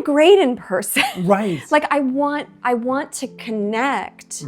great in person. Right. Like I want to connect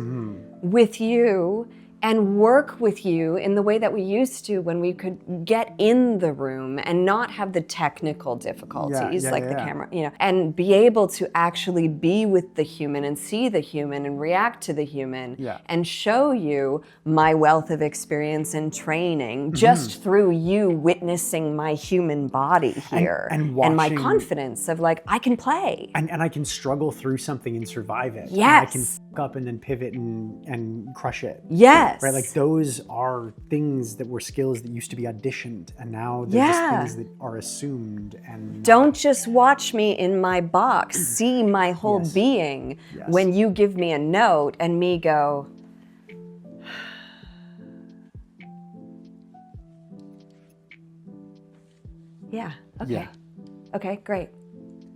with you and work with you in the way that we used to when we could get in the room and not have the technical difficulties the camera, and be able to actually be with the human and see the human and react to the human and show you my wealth of experience and training just through you witnessing my human body here and my confidence of like, I can play. And I can struggle through something and survive it. Yes. And I can fuck up and then pivot and crush it. Yes. Right, like those are things that were skills that used to be auditioned, and now they're just things that are assumed. And don't just watch me in my box, see my whole being when you give me a note and me go, okay, great.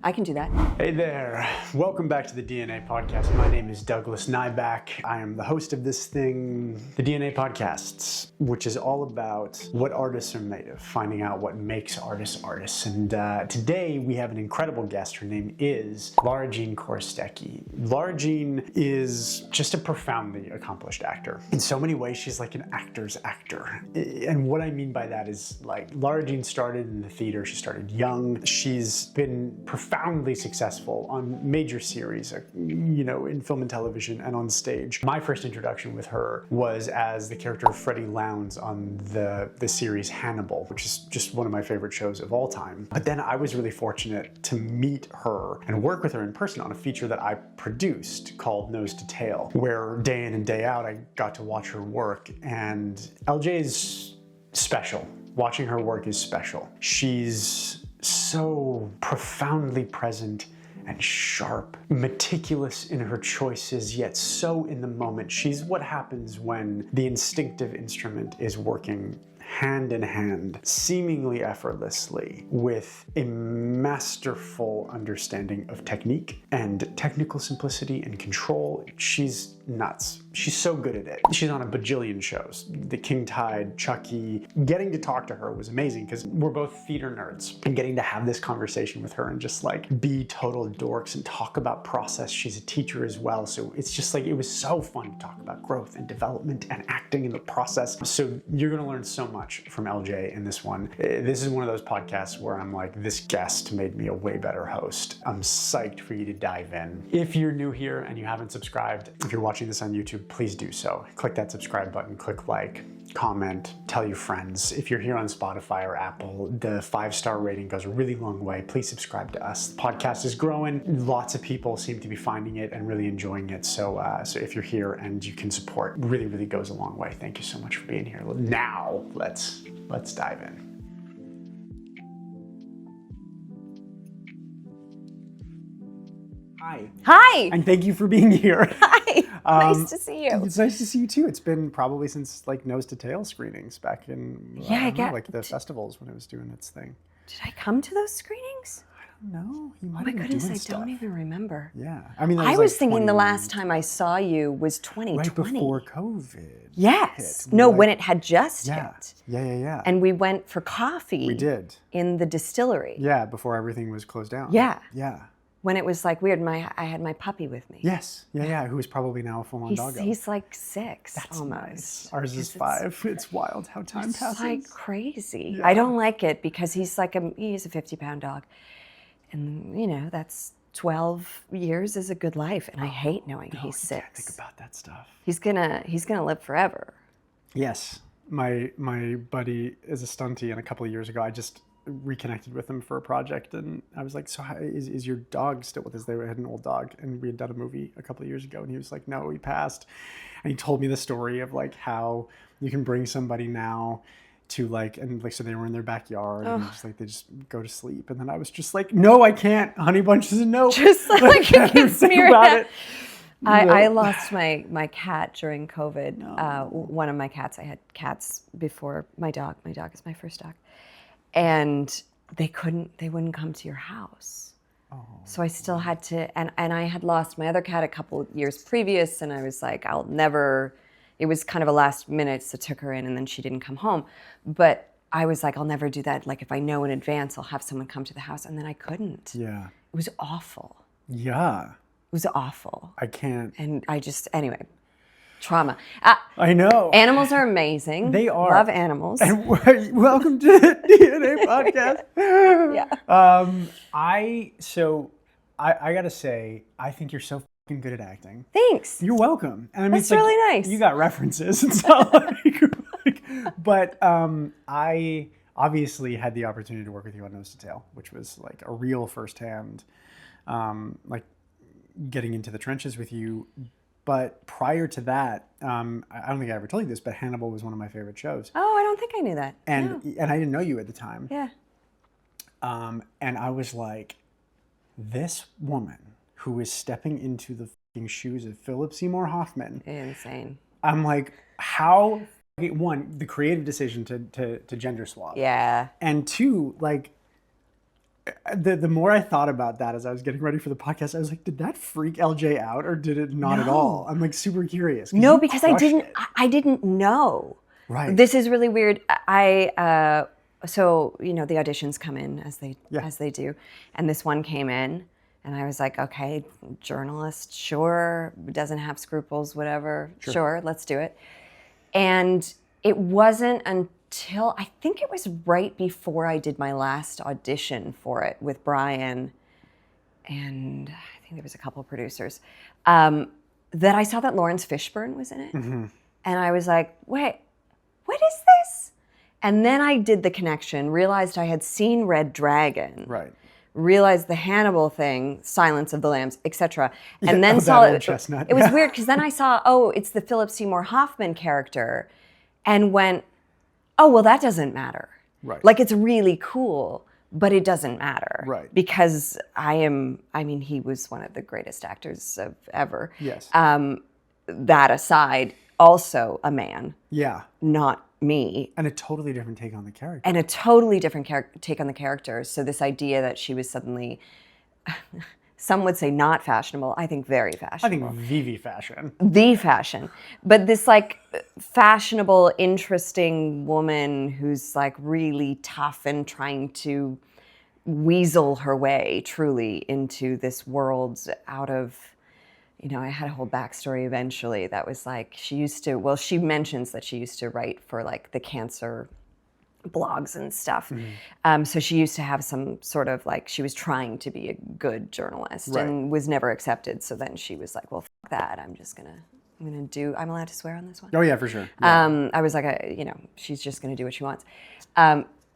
I can do that. Hey there, welcome back to the DNA Podcast. My name is Douglas Nyback. I am the host of this thing, the DNA Podcasts, which is all about what artists are made of, finding out what makes artists artists. And today we have an incredible guest. Her name is Lara Jean Chorostecki. Lara Jean is just a profoundly accomplished actor. In so many ways, she's like an actor's actor. And what I mean by that is like Lara Jean started in the theater. She started young. She's been profoundly successful on major series, in film and television and on stage. My first introduction with her was as the character of Freddie Lounds on the series Hannibal, which is just one of my favorite shows of all time. But then I was really fortunate to meet her and work with her in person on a feature that I produced called Nose to Tail, where day in and day out I got to watch her work. And LJ is special. Watching her work is special. She's so profoundly present and sharp, meticulous in her choices, yet so in the moment. She's what happens when the instinctive instrument is working hand in hand, seemingly effortlessly, with a masterful understanding of technique and technical simplicity and control. She's nuts. She's so good at it. She's on a bajillion shows. The King Tide, Chucky. Getting to talk to her was amazing because we're both theater nerds, and getting to have this conversation with her and just like be total dorks and talk about process. She's a teacher as well. So it's just like, it was so fun to talk about growth and development and acting in the process. So you're gonna learn so much from LJ in this one. This is one of those podcasts where I'm like, this guest made me a way better host. I'm psyched for you to dive in. If you're new here and you haven't subscribed, if you're watching this on YouTube, please do so. Click that subscribe button, click like, comment, tell your friends. If you're here on Spotify or Apple, the 5-star rating goes a really long way. Please subscribe to us. The podcast is growing. Lots of people seem to be finding it and really enjoying it. So if you're here and you can support, really, really goes a long way. Thank you so much for being here. Now, let's dive in. Hi. Hi. And thank you for being here. Hi. Nice to see you. It's nice to see you too. It's been probably since like Nose to Tail screenings back in like the festivals when it was doing its thing. Did I come to those screenings? I don't know. You might Oh my goodness, I stuff. don't even remember. Yeah. I mean, I was thinking the last time I saw you was 2020. Right before COVID. Yes. hit. No, when it had just hit. Yeah. And we went for coffee. We did. In the distillery. Yeah, before everything was closed down. Yeah. Yeah. When it was like weird, I had my puppy with me. Yes. Yeah. Who is probably now a full-on doggo. He's like 6 That's almost. Nice. Ours is 5. It's wild how time passes. It's like crazy. Yeah. I don't like it because he's a 50-pound dog. And that's 12 years is a good life. And I hate knowing he's 6. Can't think about that stuff. He's gonna live forever. Yes. My buddy is a stuntie, and a couple of years ago I just reconnected with him for a project, and I was like, so how, is your dog still with us? They had an old dog, and we had done a movie a couple of years ago, and he was like, no, he passed. And he told me the story of like how you can bring somebody now to so they were in their backyard and they just go to sleep, and then I was just like, no, I can't. Honey Bunch says no. Just like you can smear about it. I lost my cat during COVID. No. One of my cats. I had cats before my dog. My dog is my first dog. And they wouldn't come to your house. Oh. So I still had to, and I had lost my other cat a couple years previous, and I was like, it was kind of a last minute, so took her in, and then she didn't come home. But I was like, I'll never do that. Like if I know in advance, I'll have someone come to the house, and then I couldn't. Yeah. was awful. Yeah. It was awful. I can't. And anyway, trauma. I know. Animals are amazing. They are. Love animals. And welcome to the DNA podcast. Yeah. I gotta say, I think you're so fucking good at acting. Thanks. You're welcome. And I mean, That's really nice. You got references. It's not but I obviously had the opportunity to work with you on Nose to Tail, which was like a real firsthand, like getting into the trenches with you. But prior to that, I don't think I ever told you this, but Hannibal was one of my favorite shows. Oh, I don't think I knew that. And I didn't know you at the time. Yeah. And I was like, this woman who is stepping into the fucking shoes of Philip Seymour Hoffman. Insane. I'm like, how, one, the creative decision to gender swap. Yeah. And two, like, the more I thought about that as I was getting ready for the podcast, I was like, did that freak LJ out or did it not at all? I'm like super curious. No, because I didn't know. Right. This is really weird. So, you know, the auditions come in as they do. And this one came in and I was like, okay, journalist, sure, doesn't have scruples, whatever. Sure, let's do it. And it wasn't until, I think it was right before I did my last audition for it with Brian, and I think there was a couple of producers, that I saw that Lawrence Fishburne was in it. Mm-hmm. And I was like, wait, what is this? And then I did the connection, realized I had seen Red Dragon. Right. Realized the Hannibal thing, Silence of the Lambs, etc. And then saw it. Chestnut. It was weird because then I saw, oh, it's the Philip Seymour Hoffman character, and went, oh, well, that doesn't matter. Right. Like, it's really cool, but it doesn't matter. Right. Because he was one of the greatest actors of ever. Yes. That aside, also a man. Yeah. Not me. And a totally different take on the character. And a totally different take on the character. So this idea that she was suddenly, some would say not fashionable, I think very fashionable. I think VV fashion. The fashion. But this like fashionable, interesting woman who's like really tough and trying to weasel her way truly into this world out of, you know, I had a whole backstory eventually that was like, she mentions that she used to write for like the cancer blogs and stuff. Mm-hmm. So she used to have some sort of like, she was trying to be a good journalist and was never accepted. So then she was like, well, fuck that. I'm allowed to swear on this one? Oh yeah, for sure. Yeah. I was like, she's just going to do what she wants.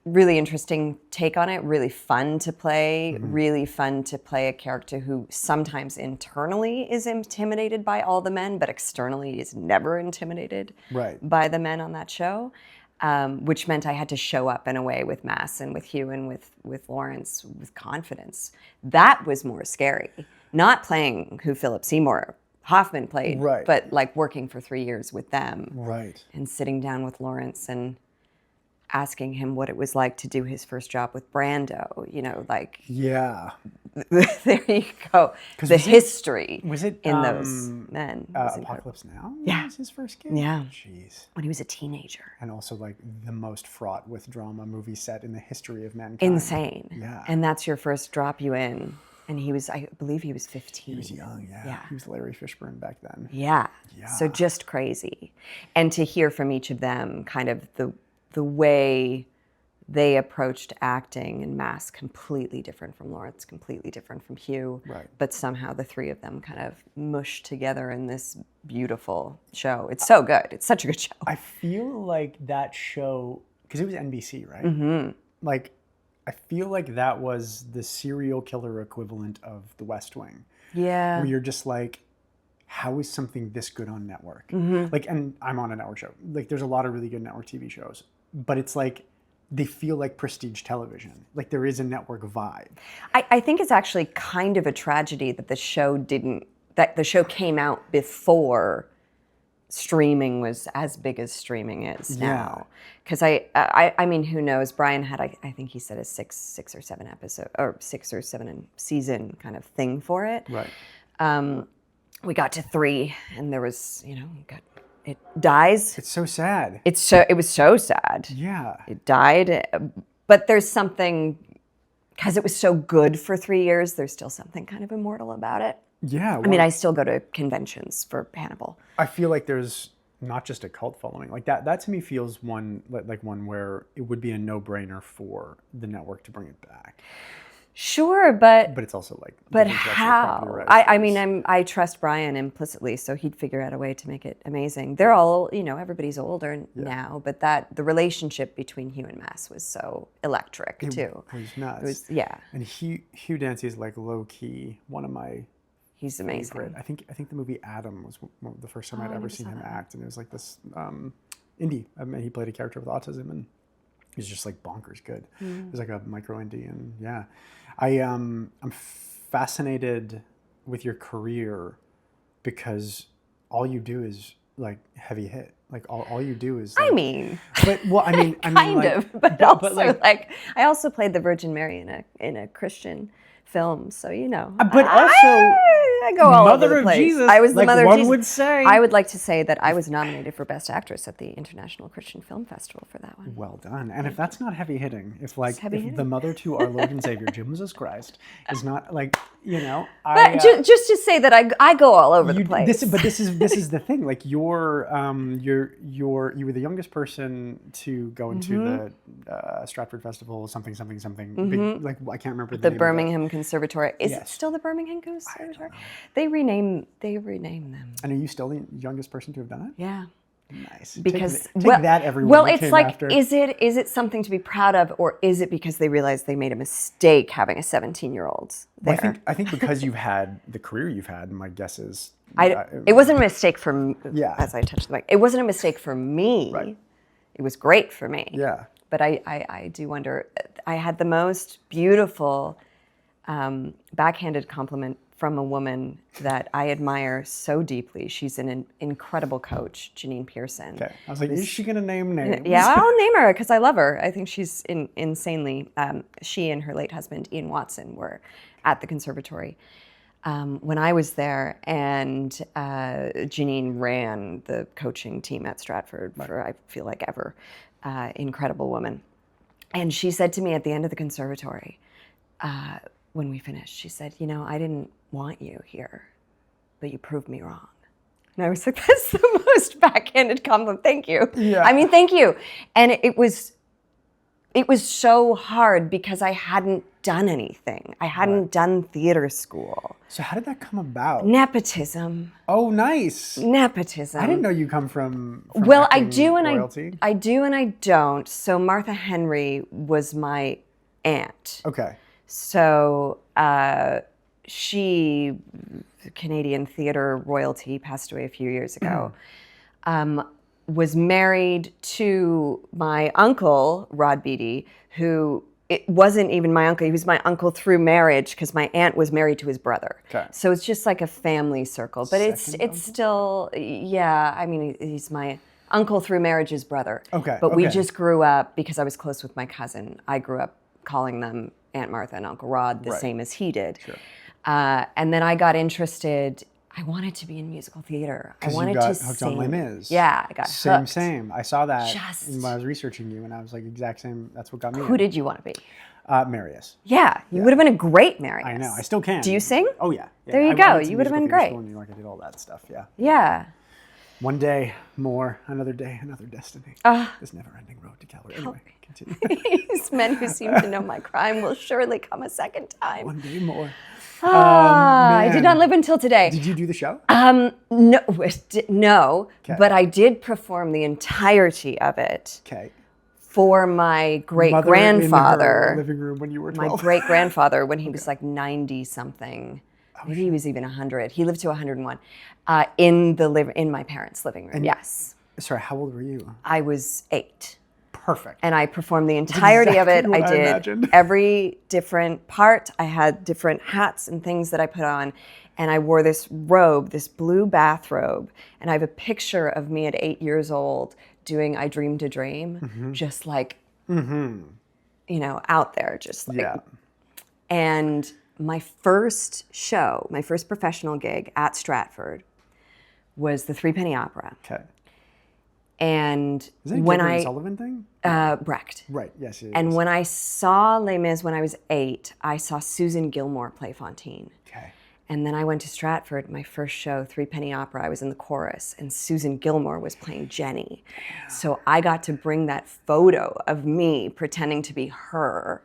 Really interesting take on it, really fun to play, really fun to play a character who sometimes internally is intimidated by all the men, but externally is never intimidated by the men on that show, which meant I had to show up in a way with Mass and with Hugh and with Lawrence with confidence. That was more scary. Not playing who Philip Seymour Hoffman played, but like working for 3 years with them. Right. And sitting down with Lawrence and asking him what it was like to do his first job with Brando, like... Yeah. There you go. The history in those men. Apocalypse Now? Yeah. Was his first gig? Yeah. Jeez. When he was a teenager. And also like the most fraught with drama movie set in the history of mankind. Insane. Yeah. And that's your first drop you in. And I believe he was 15. He was young, yeah. He was Larry Fishburne back then. Yeah. So just crazy. And to hear from each of them kind of the way they approached acting and Mass, completely different from Lawrence, completely different from Hugh. Right. But somehow the three of them kind of mushed together in this beautiful show. It's so good. It's such a good show. I feel like that show, because it was NBC, right? Mm-hmm. Like, I feel like that was the serial killer equivalent of The West Wing. Yeah. Where you're just like, how is something this good on network? Mm-hmm. Like, and I'm on a network show. Like, there's a lot of really good network TV shows, but it's like, they feel like prestige television. Like there is a network vibe. I think it's actually kind of a tragedy that the show came out before streaming was as big as streaming is now. Because I mean, who knows? Brian had, I think he said a six or seven episode or 6 or 7 season kind of thing for it. Right. We got to 3 and there was, it dies. It's so sad. It was so sad. Yeah. It died. But there's something because it was so good for 3 years, there's still something kind of immortal about it. Yeah. I mean, I still go to conventions for Hannibal. I feel like there's not just a cult following. Like that to me feels one where it would be a no-brainer for the network to bring it back. Sure, but it's also like. But how? I mean, I trust Brian implicitly, so he'd figure out a way to make it amazing. They're all, everybody's older now, but the relationship between Hugh and Mass was so electric too. It was nuts. It was, yeah. And Hugh Dancy is like low key one of my. He's amazing. Favorite. I think the movie Adam was the first time I'd ever seen him act, and it was like this indie. I mean, he played a character with autism, and he's just like bonkers good. It was like a micro indie, and yeah, I'm fascinated with your career because all you do is like heavy hit. Like all you do is. Like, I mean, kind of, but also like I also played the Virgin Mary in a Christian film, so But also. I go all over the place. Jesus, I was the mother of Jesus. One would say. I would like to say that I was nominated for Best Actress at the International Christian Film Festival for that one. Well done. And if that's not heavy hitting, if the mother to our Lord and Savior Jesus Christ is not like, But just to say that I go all over the place. This is the thing. Like you were the youngest person to go into the Stratford Festival, something. Big, like I can't remember the name Birmingham Conservatory. Is it still the Birmingham Conservatory? They rename them. And are you still the youngest person to have done it? Yeah. Nice. Because take that, everyone. Well, it's like, after. is it something to be proud of, or is it because they realized they made a mistake having a 17-year-old there? Well, I think because you've had the career you've had, my guess is. It wasn't a mistake for me. Yeah. As I touched the mic, it wasn't a mistake for me. Right. It was great for me. Yeah. But I do wonder. I had the most beautiful backhanded compliment from a woman that I admire so deeply. She's an incredible coach, Janine Pearson. Okay. I was like, is she going to name names? Yeah, I'll name her because I love her. I think she's insanely. She and her late husband, Ian Watson, were at the conservatory when I was there, and Janine ran the coaching team at Stratford for, I feel like, ever. Incredible woman. And she said to me at the end of the conservatory, when we finished, she said, I didn't want you here, but you proved me wrong. And I was like, that's the most backhanded compliment. Thank you. Yeah. I mean, thank you. And it was so hard because I hadn't done anything. I hadn't done theater school. So how did that come about? Nepotism. Oh, nice. Nepotism. I didn't know you come from well, I do and royalty. I do and I don't. So Martha Henry was my aunt. Okay. So she, Canadian theater royalty, passed away a few years ago, was married to my uncle, Rod Beatty, who it wasn't even my uncle. He was my uncle through marriage because my aunt was married to his brother. Okay. So it's just like a family circle. But it's still, yeah, I mean, he's my uncle through marriage's brother. Okay. But we just grew up, because I was close with my cousin, I grew up calling them Aunt Martha and Uncle Rod the same as he did. Sure. And then I got interested. I wanted to be in musical theater. I wanted to sing. Hooked on Les Mis. Yeah, I got hooked. Same. I saw that when I was researching you, and I was like, exact same. That's what got me. Who did you want to be? Marius. Yeah, you would have been a great Marius. I know. I still can. Do you sing? Oh yeah. There you go. You would have been great. In New York, I did all that stuff. Yeah. Yeah. One day more, another day, another destiny. This never-ending road to Calvary. Anyway, continue. These men who seem to know my crime will surely come a second time. One day more. I did not live until today. Did you do the show? No, but I did perform the entirety of it. Okay. For my great-grandfather. In her living room when you were 12. My great-grandfather when he was like 90-something. Maybe he was even 100. He lived to 101 in my parents' living room. Yes. Sorry, how old were you? I was 8. Perfect. And I performed the entirety of it. What I did every different part. I had different hats and things that I put on. And I wore this robe, this blue bathrobe. And I have a picture of me at 8 years old doing I Dreamed a Dream, just like, out there, just like. Yeah. And my first show, my first professional gig at Stratford was the Three Penny Opera. Okay. Is that a when Gilbert and Sullivan thing? Brecht. Right, yes. And when I saw Les Mis when I was 8, I saw Susan Gilmore play Fantine. Okay. And then I went to Stratford, my first show, Threepenny Opera. I was in the chorus, and Susan Gilmore was playing Jenny. Yeah. So I got to bring that photo of me pretending to be her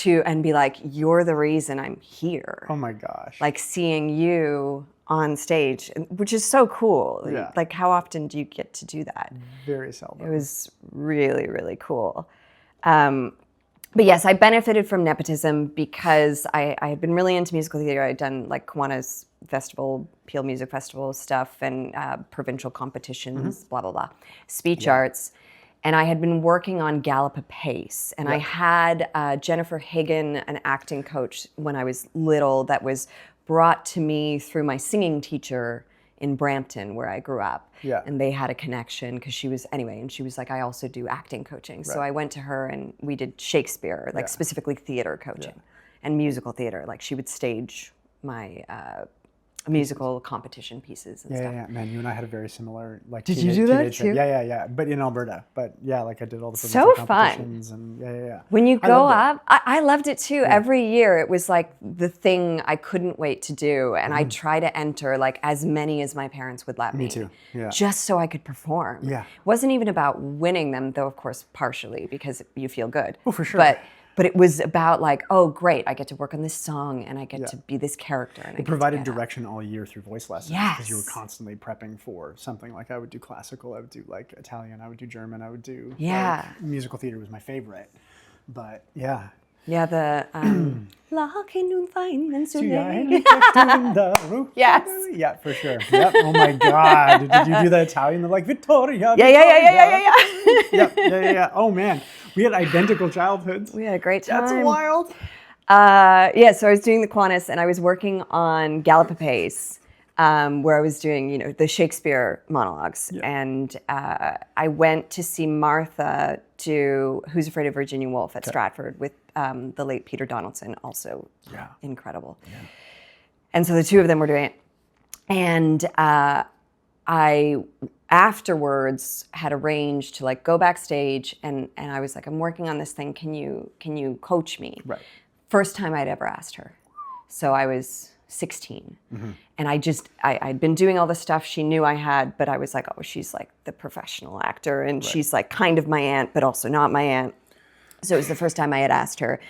and be like, you're the reason I'm here. Oh my gosh. Like seeing you on stage, which is so cool. Yeah. Like how often do you get to do that? Very seldom. It was really, really cool. But yes, I benefited from nepotism because I had been really into musical theater. I'd done like Kiwanis Festival, Peel Music Festival stuff, and provincial competitions, blah, blah, blah, speech arts. And I had been working on Gallop Apace. And I had Jennifer Hagan, an acting coach when I was little, that was brought to me through my singing teacher in Brampton, where I grew up. Yeah. And they had a connection because she was, and she was like, I also do acting coaching. So I went to her and we did Shakespeare, like specifically theater coaching and musical theater. Like she would stage my musical competition pieces and stuff. Yeah, man, you and I had a very similar, like, Did you do that too? Yeah, but in Alberta. But yeah, like I did all the So provincial fun. competitions and yeah. When you go up, I loved it too. Every year it was like the thing I couldn't wait to do. And I'd try to enter like as many as my parents would let me. Me too, yeah. Just so I could perform. Yeah. It wasn't even about winning them, though of course partially because you feel good. Oh, for sure. But it was about like, oh great, I get to work on this song and I get to be this character. And it provided direction all year through voice lessons. Yes. Because you were constantly prepping for something. Like I would do classical, I would do like Italian, I would do German, I would do like, musical theater was my favorite. But yeah. Yeah, the Yes. Yeah, for sure. Yep. Oh my God. Did you do the Italian? They're like Vittoria. Yeah. Oh man. We had identical childhoods. We had a great time. That's wild. So I was doing the Kiwanis and I was working on Gallop Apace, where I was doing, the Shakespeare monologues. Yeah. And I went to see Martha do Who's Afraid of Virginia Woolf at Stratford with the late Peter Donaldson, also incredible. Yeah. And so the two of them were doing it. And I afterwards had arranged to like go backstage and I was like, I'm working on this thing. Can you coach me? Right. First time I'd ever asked her. So I was 16. And I'd been doing all the stuff she knew I had, but I was like, oh, she's like the professional actor and she's like kind of my aunt, but also not my aunt. So it was the first time I had asked her,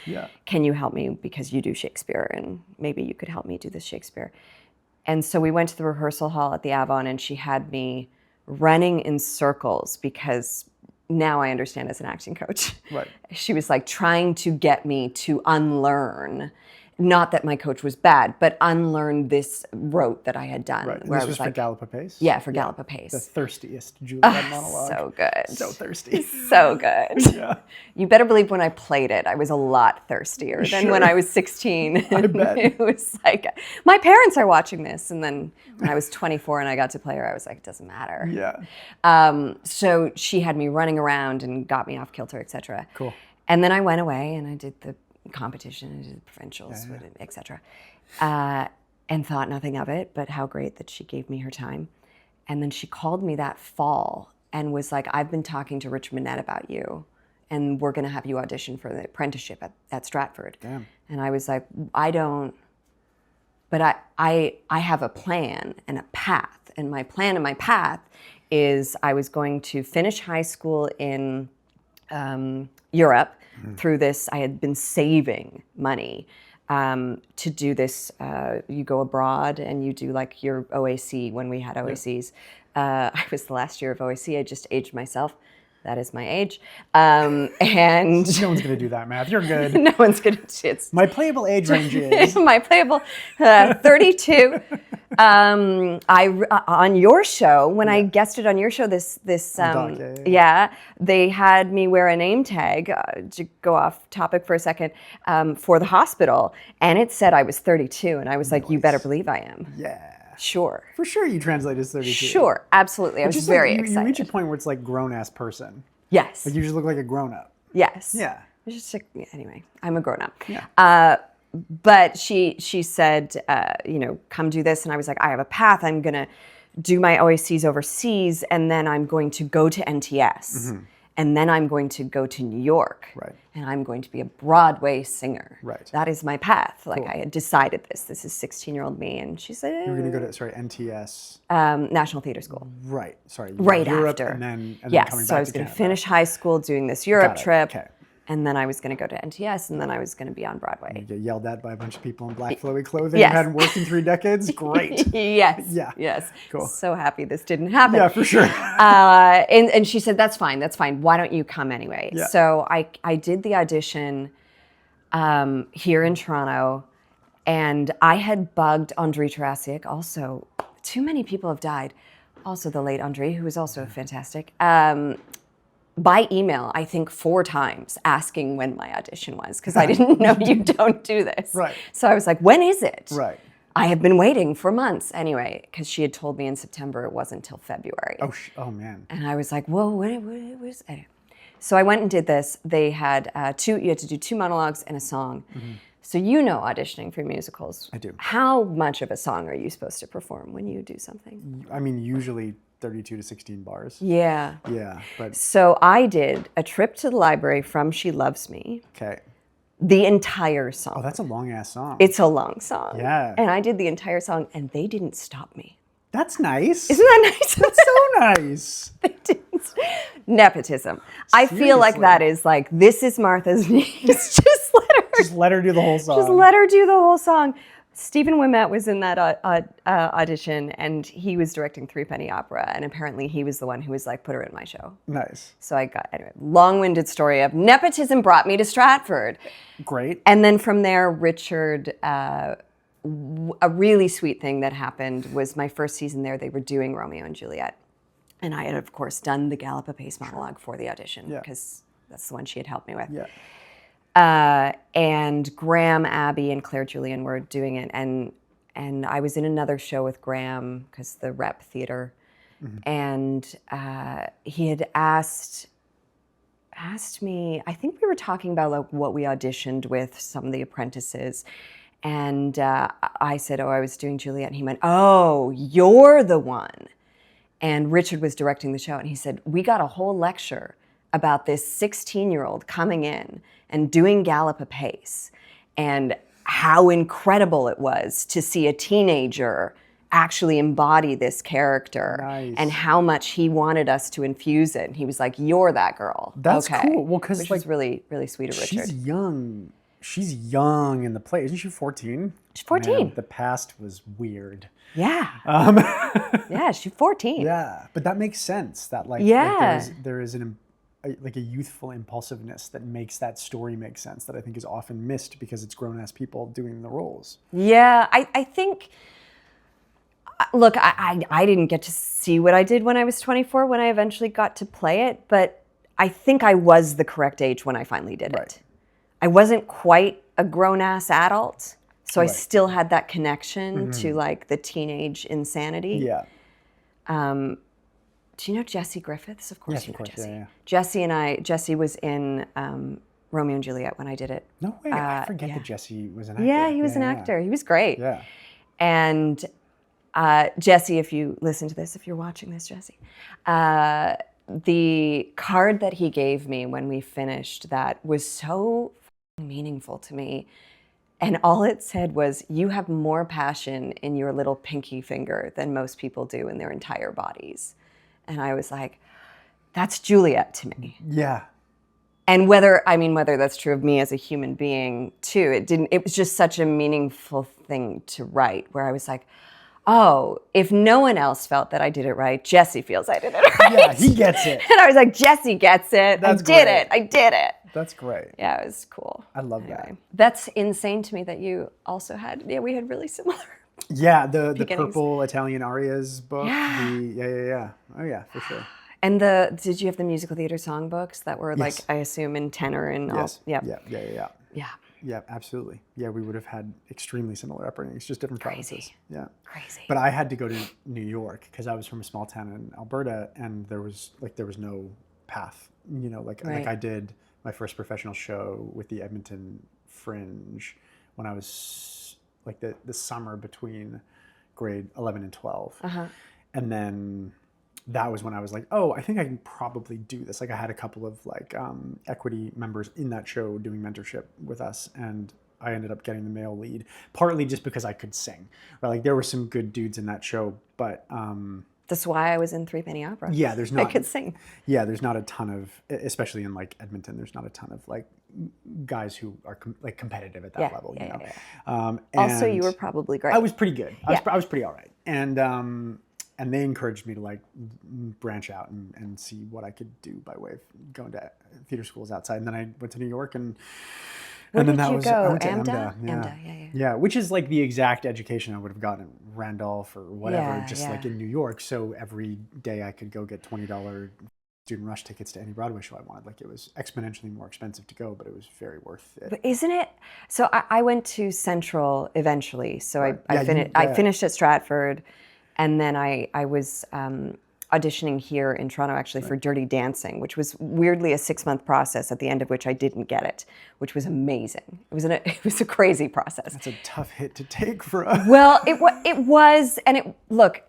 can you help me because you do Shakespeare and maybe you could help me do this Shakespeare. And so we went to the rehearsal hall at the Avon and she had me running in circles because now I understand as an acting coach. Right. She was like trying to get me to unlearn, not that my coach was bad, but unlearn this rote that I had done. Right. And where this I was like, for Gallop Apace? Yeah, for Gallop Apace. The thirstiest Juliet monologue. So good. So thirsty. So good. Yeah. You better believe when I played it, I was a lot thirstier than when I was 16. I bet. It was like, my parents are watching this. And then when I was 24 and I got to play her, I was like, it doesn't matter. Yeah. So she had me running around and got me off kilter, etc. Cool. And then I went away and I did the competition, I did the provincials, etc. And thought nothing of it, but how great that she gave me her time. And then she called me that fall and was like, I've been talking to Rich Manette about you and we're gonna have you audition for the apprenticeship at Stratford. Damn. And I was like, I don't, but I have a plan and a path. And my plan and my path is I was going to finish high school in Europe. Through this, I had been saving money to do this. You go abroad and you do like your OAC when we had OACs. I was the last year of OAC. I just aged myself. That is my age. And no one's gonna do that math. You're good. No one's gonna do it. My playable age range is my playable 32. On your show, when I guested on your show, this they had me wear a name tag to go off topic for a second for the hospital, and it said I was 32, and I was like, you better believe I am. Yeah. Sure. For sure you translate as 32. Sure, absolutely. I was just very excited. You reach a point where it's like grown-ass person. Yes. Like you just look like a grown-up. Yes. Yeah. It's just anyway, I'm a grown-up. Yeah. But she said, come do this. And I was like, I have a path. I'm going to do my OACs overseas, and then I'm going to go to NTS, and then I'm going to go to New York, and I'm going to be a Broadway singer. That is my path. Like I had decided this. This is 16-year-old me, and she said, "You're going to go to NTS, National Theater School." Right. Sorry. Right Europe, after. and then Yes. coming back So I was going to finish high school, doing this Europe trip. Okay. And then I was going to go to NTS, and then I was going to be on Broadway. You get yelled at by a bunch of people in black flowy clothing Yes. who hadn't worked in 3 decades. Great. Yes. Yeah. Yes. Cool. So happy this didn't happen. Yeah, for sure. And she said, that's fine. Why don't you come anyway? Yeah. So I did the audition here in Toronto, and I had bugged Andrei Tarasiuk. Also, too many people have died. Also the late Andrei, who was also fantastic. By email, I think 4 times, asking when my audition was, because I didn't know you don't do this. Right. So I was like, when is it? Right. I have been waiting for months anyway, because she had told me in September. It wasn't until February. Oh man. And I was like, whoa, what is it? So I went and did this. They had you had to do 2 monologues and a song. So you know auditioning for musicals. I do. How much of a song are you supposed to perform when you do something? I mean, usually 32 to 16 bars. Yeah. Yeah, but So I did A Trip to the Library from She Loves Me, okay. the entire song. Oh, that's a long ass song. It's a long song. Yeah. And I did the entire song, and they didn't stop me. That's nice. Isn't that nice? That's so nice. They didn't. Nepotism. I feel like Seriously. that is like, this is Martha's niece. Just let her do the whole song. Just let her do the whole song. Stephen Ouimet was in that audition, and he was directing Three Penny Opera, and apparently he was the one who was like, put her in my show. Nice. So I got, anyway, long-winded story of nepotism brought me to Stratford. Great. And then from there, Richard, a really sweet thing that happened was my first season there, they were doing Romeo and Juliet. And I had, of course, done the Gallop Apace monologue for the audition, because that's the one she had helped me with. Yeah. And Graham, Abby, and Claire Julian were doing it, and I was in another show with Graham, because the Rep Theater, and he had asked me. I think we were talking about like what we auditioned with some of the apprentices, and I said, "Oh, I was doing Juliet," and he went, "Oh, you're the one." And Richard was directing the show, and he said, "We got a whole lecture about this 16-year-old coming in and doing Gallop Apace, and how incredible it was to see a teenager actually embody this character, and how much he wanted us to infuse it." And he was like, "You're that girl." That's cool. Well, because which like was really, really sweet of Richard. she's young. She's young in the play. Isn't she 14? She's 14. Man, the past was weird. Yeah. Yeah, she's 14. Yeah, but that makes sense. That like, Yeah. there is a youthful impulsiveness that makes that story make sense, that I think is often missed because it's grown-ass people doing the roles. Yeah, I think, look, I didn't get to see what I did when I was 24 when I eventually got to play it, but I think I was the correct age when I finally did it. I wasn't quite a grown-ass adult, so I still had that connection to like the teenage insanity. Yeah. Do you know Jessie Griffiths? Of course, Yes, you of know course. Jessie. Yeah. Jessie was in Romeo and Juliet when I did it. No way. I forget that Jesse was an actor. Yeah, he was an actor. He was great. Yeah. And Jessie, if you listen to this, if you're watching this, Jessie, the card that he gave me when we finished that was so meaningful to me. And all it said was, "You have more passion in your little pinky finger than most people do in their entire bodies." And I was like, that's Juliet to me. Yeah. And whether that's true of me as a human being too, it was just such a meaningful thing to write, where I was like, oh, if no one else felt that I did it right, Jessie feels I did it right. Yeah, he gets it. And I was like, Jessie gets it. That's I did it. That's great. Yeah, it was cool. I love that. That's insane to me that you also had, we had really similar. Yeah, the Purple Italian Arias book. Yeah. Yeah. Oh yeah, for sure. And did you have the musical theater songbooks that were like, Yes. I assume in tenor and all? Yes. Yeah. Yeah. Yeah, absolutely. Yeah, we would have had extremely similar upbringings, just different Crazy. provinces. Yeah. Crazy. But I had to go to New York because I was from a small town in Alberta, and there was no path. You know, like I did my first professional show with the Edmonton Fringe when I was like the summer between grade 11 and 12. And then that was when I was like, oh, I think I can probably do this. Like I had a couple of like equity members in that show doing mentorship with us, and I ended up getting the male lead, partly just because I could sing. Right? Like there were some good dudes in that show, but that's why I was in Three Penny Opera. yeah, there's not. I could sing. Yeah, there's not a ton of, especially in like Edmonton, there's not a ton of like guys who are like competitive at that level. You know. Yeah. Also, you were probably great. I was pretty good. I was pretty all right, and they encouraged me to like branch out and see what I could do by way of going to theater schools outside. And then I went to New York and Where then did that you was go? AMDA. Yeah, which is like the exact education I would have gotten at Randolph or whatever, like in New York. So every day I could go get $20 student rush tickets to any Broadway show I wanted. Like it was exponentially more expensive to go, but it was very worth it. But isn't it? So I went to Central eventually. So Right. I finished at Stratford. And then I was auditioning here in Toronto actually for Dirty Dancing, which was weirdly a 6-month process at the end of which I didn't get it, which was amazing. It was a crazy process. That's a tough hit to take for us. Well, it was, and look,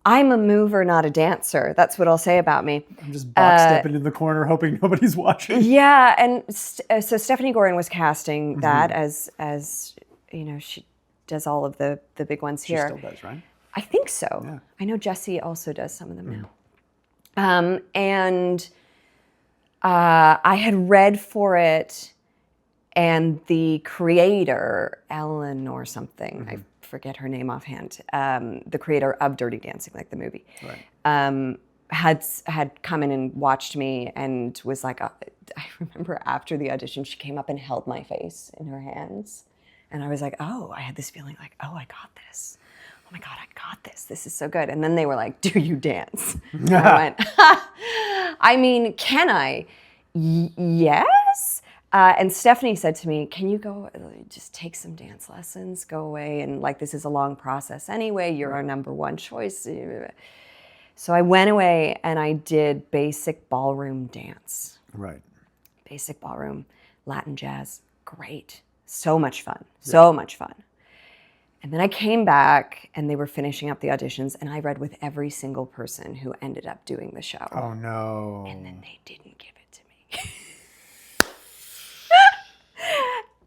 I'm a mover, not a dancer. That's what I'll say about me. I'm just box stepping in the corner hoping nobody's watching. Yeah, and so Stephanie Gorin was casting that as you know, she does all of the big ones here. She still does, right? I think so. Yeah. I know Jessie also does some of them now. And I had read for it, and the creator, Ellen or something, I forget her name offhand, the creator of Dirty Dancing, like the movie, had come in and watched me and was like, I remember after the audition, she came up and held my face in her hands. And I was like, oh, I had this feeling like, oh, I got this. Oh my God, I got this. This is so good. And then they were like, do you dance? And I went, I mean, can I? Yes. And Stephanie said to me, can you go just take some dance lessons, go away? And like, this is a long process anyway. You're our number one choice. So I went away and I did basic ballroom dance. Right. Basic ballroom, Latin jazz, great. So much fun, so much fun. And then I came back and they were finishing up the auditions and I read with every single person who ended up doing the show. Oh no. And then they didn't give it to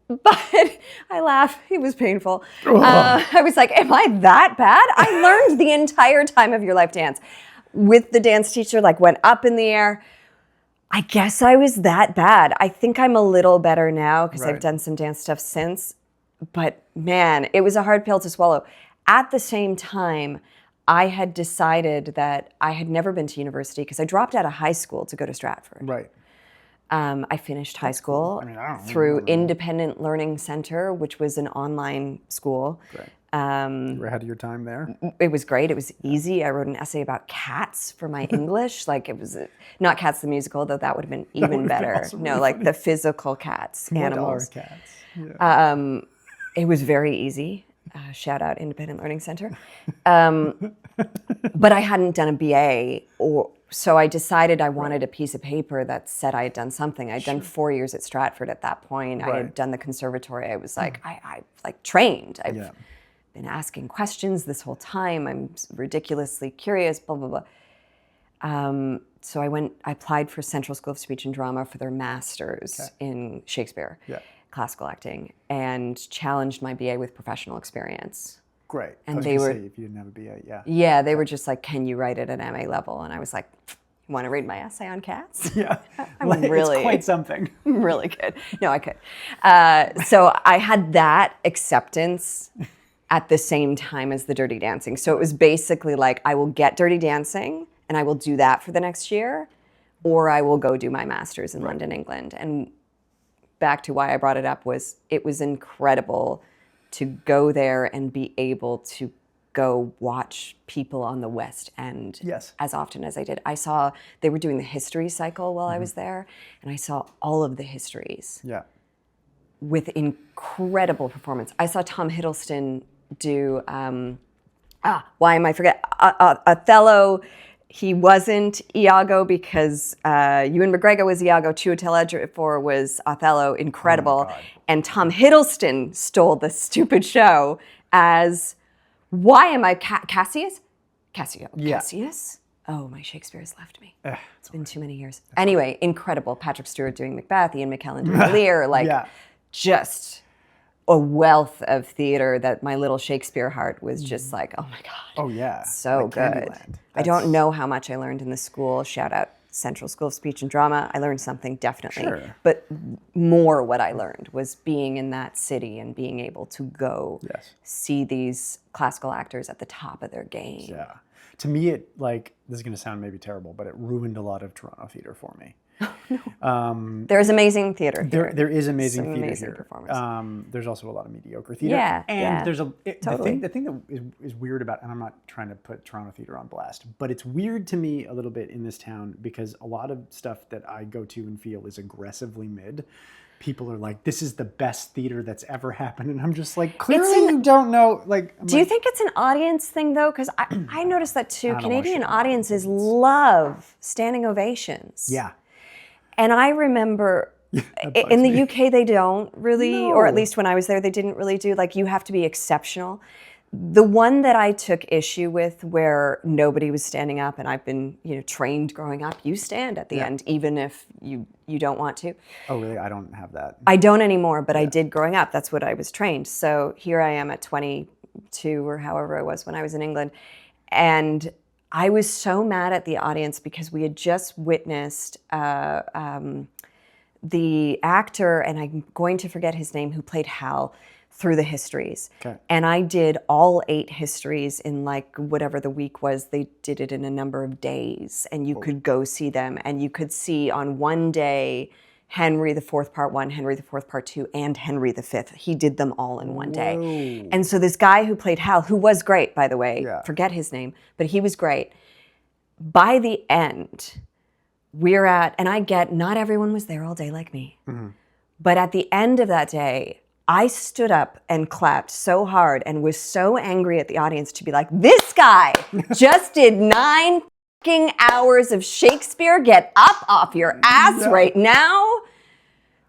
me. But I laugh, it was painful. I was like, am I that bad? I learned the entire time of your life dance with the dance teacher, like went up in the air. I guess I was that bad. I think I'm a little better now because I've done some dance stuff since. But man, it was a hard pill to swallow. At the same time, I had decided that I had never been to university because I dropped out of high school to go to Stratford. Right. I finished high school through Independent Learning Center, which was an online school. Right. You were ahead of your time there. It was great. It was easy. I wrote an essay about cats for my English. Like it was not Cats the Musical, though that would have been even better. Also no, really like funny. the physical cats, animals. What are cats? Yeah. It was very easy. Shout out Independent Learning Center. But I hadn't done a BA, so I decided I wanted a piece of paper that said I had done something. I'd done 4 years at Stratford at that point. I had done the conservatory. I was like, I like trained. I've been asking questions this whole time. I'm ridiculously curious, blah, blah, blah. So I applied for Central School of Speech and Drama for their master's in Shakespeare. Classical acting, and challenged my BA with professional experience. Great. And they were, say, if you didn't have a BA, Yeah, they were just like, can you write it at MA level? And I was like, you want to read my essay on cats? Yeah. I'm really, it's quite something. I'm really good. No, I could. So I had that acceptance at the same time as the Dirty Dancing. So it was basically like, I will get Dirty Dancing and I will do that for the next year, or I will go do my master's in London, England. And back to why I brought it up was it was incredible to go there and be able to go watch people on the West End as often as I did. I saw they were doing the history cycle while I was there, and I saw all of the histories with incredible performance. I saw Tom Hiddleston do, why am I forgetting? Othello. He wasn't Iago because Ewan McGregor was Iago, Chiwetel Ejiofor was Othello, incredible. And Tom Hiddleston stole the stupid show as, why am I Cassius? Cassius? Oh, my Shakespeare has left me. It's been too many years. Anyway, incredible. Patrick Stewart doing Macbeth, Ian McKellen doing Lear, like just a wealth of theater that my little Shakespeare heart was just like, oh my God. Oh yeah. So like good. I don't know how much I learned in the school. Shout out Central School of Speech and Drama. I learned something definitely. Sure. But more what I learned was being in that city and being able to go see these classical actors at the top of their game. Yeah. To me, it like, this is going to sound maybe terrible, but it ruined a lot of Toronto theater for me. There's amazing theater here. There is amazing theater amazing here. Performers. There's also a lot of mediocre theater. There's the thing that is weird about, and I'm not trying to put Toronto theater on blast, but it's weird to me a little bit in this town because a lot of stuff that I go to and feel is aggressively mid. People are like, this is the best theater that's ever happened. And I'm just like, clearly you don't know. Like, do you think it's an audience thing though? Because I noticed that too. Canadian audiences love standing ovations. Yeah. And I remember in the UK, they don't really, or at least when I was there, they didn't really do, like, you have to be exceptional. The one that I took issue with where nobody was standing up, and I've been, trained growing up, you stand at the end, even if you don't want to. Oh, really? I don't have that. I don't anymore, but I did growing up. That's what I was trained. So here I am at 22 or however I was when I was in England. And I was so mad at the audience because we had just witnessed the actor, and I'm going to forget his name, who played Hal, through the histories. Okay. And I did all 8 histories in like whatever the week was. They did it in a number of days, and you could go see them, and you could see on one day Henry IV Part 1, Henry IV Part 2, and Henry V. He did them all in one day. And so this guy who played Hal, who was great, by the way, forget his name, but he was great. By the end, and I get not everyone was there all day like me, but at the end of that day, I stood up and clapped so hard and was so angry at the audience to be like, this guy just did 9 fucking hours of Shakespeare. Get up off your ass right now.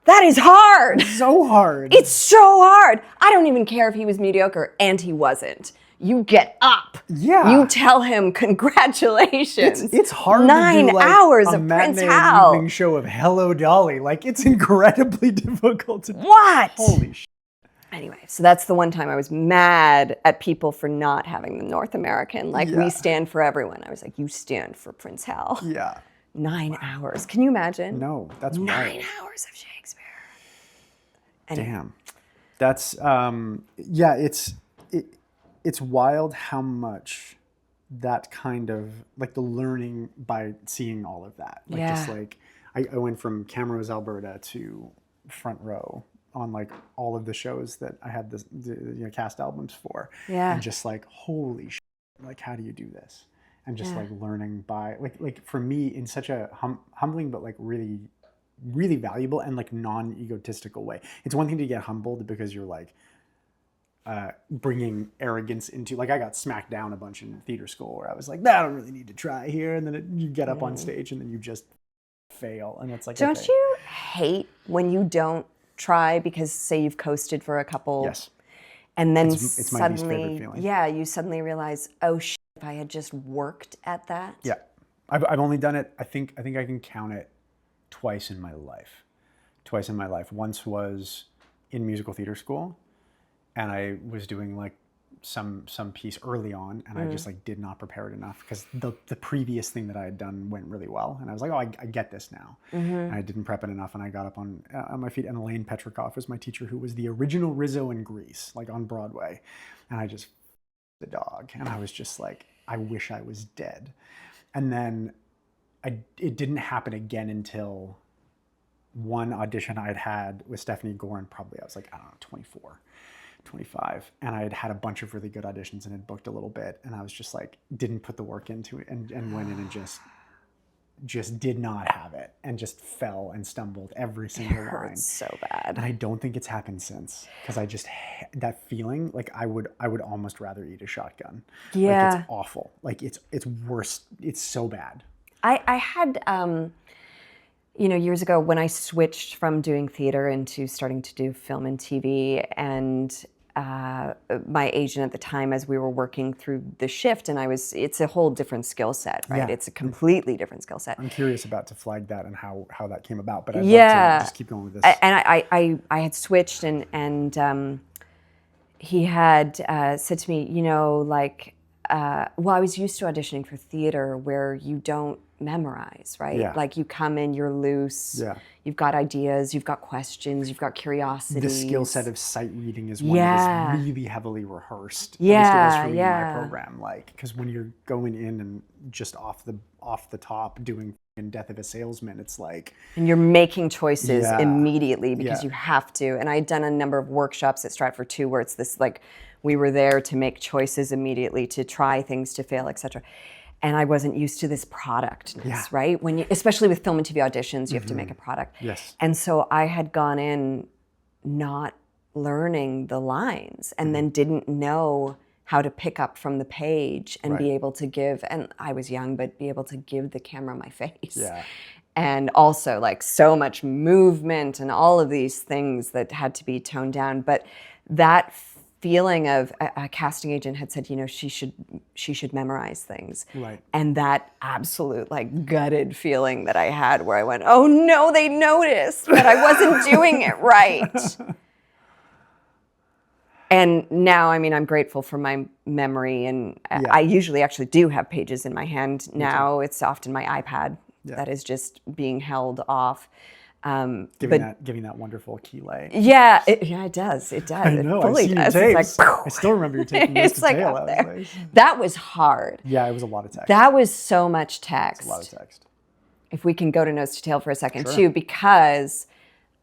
That is hard. So hard. It's so hard. I don't even care if he was mediocre, and he wasn't. You get up. Yeah. You tell him congratulations. It's hard 9 to do, like, hours a of Prince matinee Hal. evening show of Hello Dolly. Like, it's incredibly difficult to do. What? Holy shit. Anyway, so that's the one time I was mad at people for not having the North American, like, we stand for everyone. I was like, you stand for Prince Hal. Yeah. 9 hours. Can you imagine? No, that's 9 wild. hours of Shakespeare. Damn. That's, it's wild how much that kind of, like, the learning by seeing all of that. Like, just like, I went from Camrose, Alberta to Front Row on like all of the shows that I had the cast albums for. Yeah. And just like, holy shit, like, how do you do this? And just like learning by, like for me in such a humbling, but like really, really valuable and like non-egotistical way. It's one thing to get humbled because you're like, bringing arrogance into, like, I got smacked down a bunch in theater school where I was like, I don't really need to try here. And then you get up on stage and then you just fail. And it's like, don't you hate when you don't try because, say, you've coasted for a couple, and then it's my least favorite feeling. You suddenly realize, oh shit, if I had just worked at that. Yeah, I've only done it, I think I can count it twice in my life. Once was in musical theater school, and I was doing like some piece early on, and I just like did not prepare it enough because the previous thing that I had done went really well, and I was like, oh, I get this now. And I didn't prep it enough, and I got up on my feet, and Elaine Petrikoff was my teacher, who was the original Rizzo in Grease, like on Broadway, and I just the dog, and I was just like, I wish I was dead. And then it didn't happen again until one audition I'd had with Stephanie Gorin, probably I was like, I don't know, 24. 25, and I had had a bunch of really good auditions and had booked a little bit, and I was just like, didn't put the work into it, and went in and just did not have it, and just fell and stumbled every single line. It hurts so bad. And I don't think it's happened since, because I just, that feeling, like I would almost rather eat a shotgun. Yeah. Like, it's awful. Like, it's worse. It's so bad. I had, years ago when I switched from doing theater into starting to do film and TV, and my agent at the time as we were working through the shift, and it's a whole different skill set, right? Yeah. It's a completely different skill set. I'm curious about to flag that and how that came about, but I'd love to just keep going with this. And I had switched, and he had said to me, like, well, I was used to auditioning for theater where you don't memorize, right? Yeah. Like you come in, you're loose, Yeah. you've got ideas, you've got questions, you've got curiosity. The skill set of sight reading is one that is really heavily rehearsed. Yeah, at least it was for me in my yeah. program, like, because when you're going in and just off the top doing in Death of a Salesman, it's like, and you're making choices Yeah. immediately because Yeah. you have to. And I'd done a number of workshops at Stratford too, where it's this like, we were there to make choices immediately, to try things, to fail, etc. And I wasn't used to this productness, Yeah. right? When you, especially with film and TV auditions, you have to make a product. Yes. And so I had gone in not learning the lines, and then didn't know how to pick up from the page and be able to give, and I was young, but be able to give the camera my face. Yeah. And also like so much movement and all of these things that had to be toned down. But that feeling of a casting agent had said, she should memorize things. Right. And that absolute like gutted feeling that I had where I went, oh no, they noticed that I wasn't doing it right. And now, I mean, I'm grateful for my memory, and I usually actually do have pages in my hand now. It's often my iPad that is just being held off. Giving that wonderful key lay. Yeah, it does. It does. I know. It fully I see your does. tapes. It's like, I still remember you taking this it's to like tail. up I there. was like, That was hard. yeah, it was a lot of text. That was so much text. It's a lot of text. If we can go to Nose to Tail for a second Sure. too, because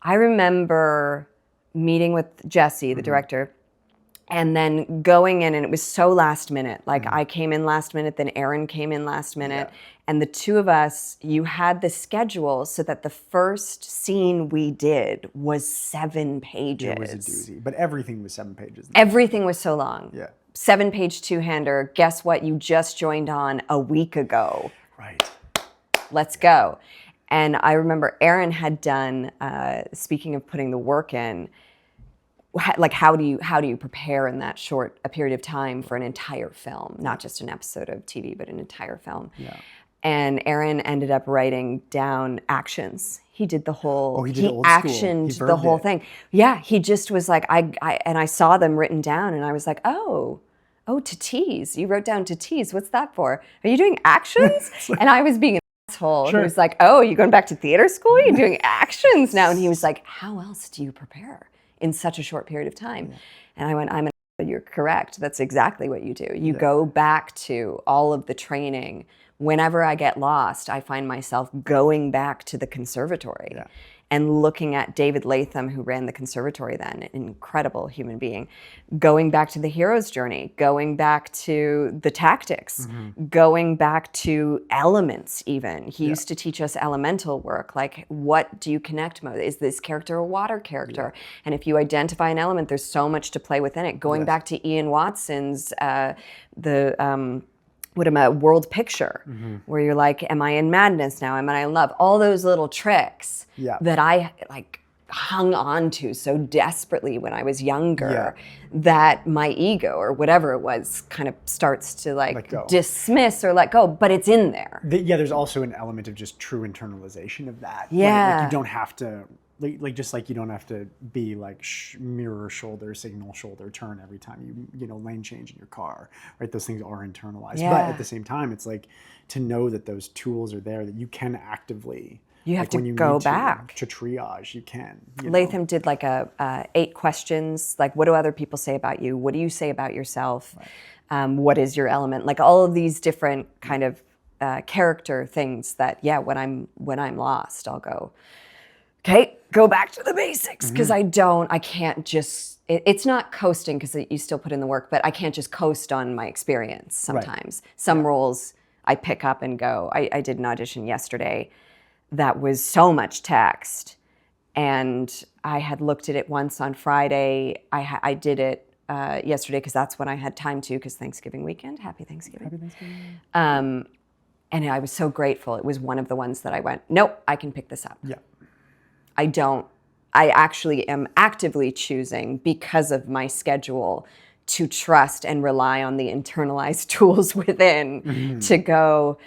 I remember meeting with Jesse, the director, and then going in, and it was so last minute. Like I came in last minute, then Aaron came in last minute. And the two of us, you had the schedule so that the first scene we did was 7 pages. It was a doozy, but everything was 7 pages. Everything was so long. Yeah. 7-page two-hander. Guess what? You just joined on a week ago. Right. Let's go. And I remember Aaron had done, speaking of putting the work in, like how do you prepare in that short a period of time for an entire film, not just an episode of TV, but an entire film. Yeah. And Aaron ended up writing down actions. He did the whole, he old actioned school. the whole thing. Yeah, he just was like, I saw them written down, and I was like, oh, to tease. You wrote down to tease. What's that for? Are you doing actions? And I was being an asshole. Sure. He was like, oh, you going back to theater school? You're doing actions now. And he was like, how else do you prepare in such a short period of time? Yeah. And I went, you're correct. That's exactly what you do. You go back to all of the training. Whenever I get lost, I find myself going back to the conservatory and looking at David Latham, who ran the conservatory then, an incredible human being, going back to the hero's journey, going back to the tactics, going back to elements even. He used to teach us elemental work, like what do you connect most? Is this character a water character? And if you identify an element, there's so much to play within it. Going back to Ian Watson's, world picture, where you're like, am I in madness now? Am I in love? All those little tricks that I like hung on to so desperately when I was younger that my ego or whatever it was kind of starts to like dismiss or let go, but it's in there. There's also an element of just true internalization of that. Yeah. Like you don't have to, just like you don't have to be like mirror shoulder, signal shoulder turn every time you lane change in your car, right? Those things are internalized. But at the same time, it's like to know that those tools are there, that you can actively, you have like to when you go need back to triage, you can. Latham did like a 8 questions, like what do other people say about you? What do you say about yourself? Right. What is your element? Like all of these different kind of character things that, when I'm lost, I'll go, okay, go back to the basics, because I can't just, it's not coasting because you still put in the work, but I can't just coast on my experience sometimes. Right. Some roles I pick up and go. I did an audition yesterday that was so much text, and I had looked at it once on Friday. I did it yesterday because that's when I had time to, because Thanksgiving weekend. Happy Thanksgiving. Happy Thanksgiving. And I was so grateful. It was one of the ones that I went, nope, I can pick this up. Yeah. I don't I actually am actively choosing, because of my schedule, to trust and rely on the internalized tools within to go,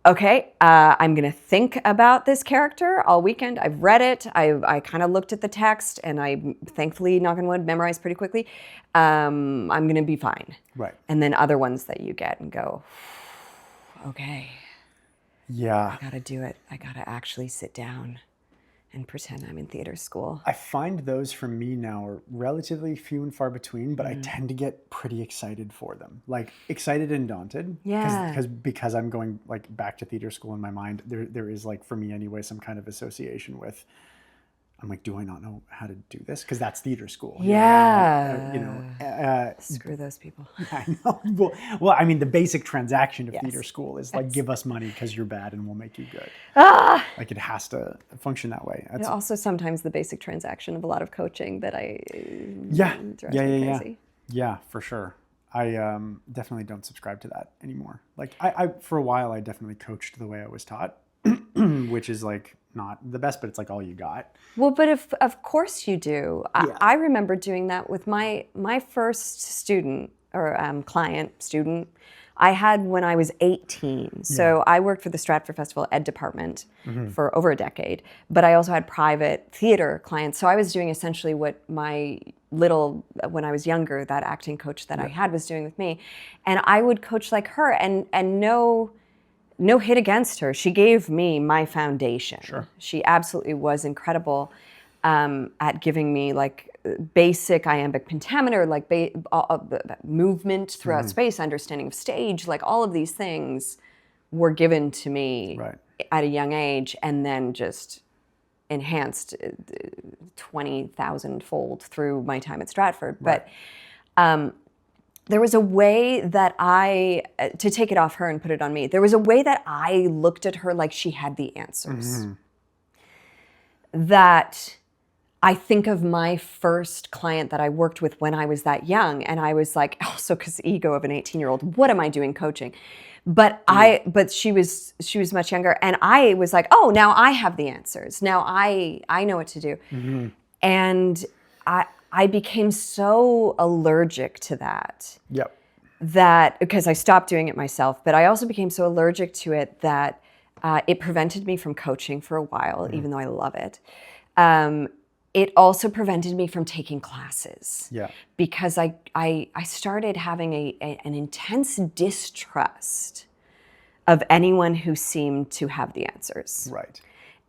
okay, I'm going to think about this character all weekend. I've read it. I kind of looked at the text, and I thankfully, knock on wood, memorized pretty quickly. I'm going to be fine. Right. And then other ones that you get and go, okay, yeah, I got to do it. I got to actually sit down and pretend I'm in theater school. I find those for me now are relatively few and far between, but I tend to get pretty excited for them. Like excited and daunted. Yeah. Because I'm going like back to theater school in my mind. There is like, for me anyway, some kind of association with, I'm like, do I not know how to do this? Because that's theater school. Yeah. Screw those people. I know. Well, I mean, the basic transaction of theater school is like, give us money because you're bad and we'll make you good. Like it has to function that way. That's also sometimes the basic transaction of a lot of coaching that drives me crazy. Yeah, for sure. I definitely don't subscribe to that anymore. Like I for a while, I definitely coached the way I was taught, which is like not the best, but it's like all you got. Well, but of course you do. Yeah. I remember doing that with my first student or student I had when I was 18. So I worked for the Stratford Festival Ed department for over a decade, but I also had private theater clients. So I was doing essentially what my when I was younger, that acting coach that I had was doing with me. And I would coach like her, and no hit against her. She gave me my foundation. Sure. She absolutely was incredible at giving me like basic iambic pentameter, like movement throughout space, understanding of stage, like all of these things were given to me at a young age, and then just enhanced 20,000-fold through my time at Stratford. But there was a way that to take it off her and put it on me, there was a way that I looked at her like she had the answers. That I think of my first client that I worked with when I was that young, and I was like, also because ego of an 18-year-old, what am I doing coaching? But but she was much younger, and I was like, oh, now I have the answers. Now I know what to do. And I became so allergic to that. That because I stopped doing it myself, but I also became so allergic to it that it prevented me from coaching for a while, even though I love it. It also prevented me from taking classes. Because I started having an intense distrust of anyone who seemed to have the answers.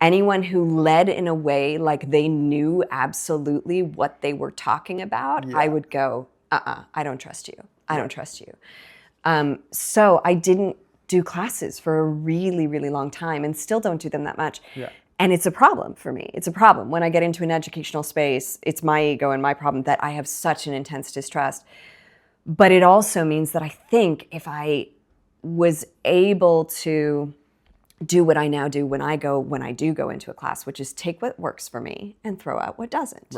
Anyone who led in a way like they knew absolutely what they were talking about, I would go, I don't trust you. I don't trust you. So I didn't do classes for a really, really long time, and still don't do them that much. And it's a problem for me. It's a problem. When I get into an educational space, it's my ego and my problem that I have such an intense distrust. But it also means that I think if I was able to do what I now do when I do go into a class, which is take what works for me and throw out what doesn't.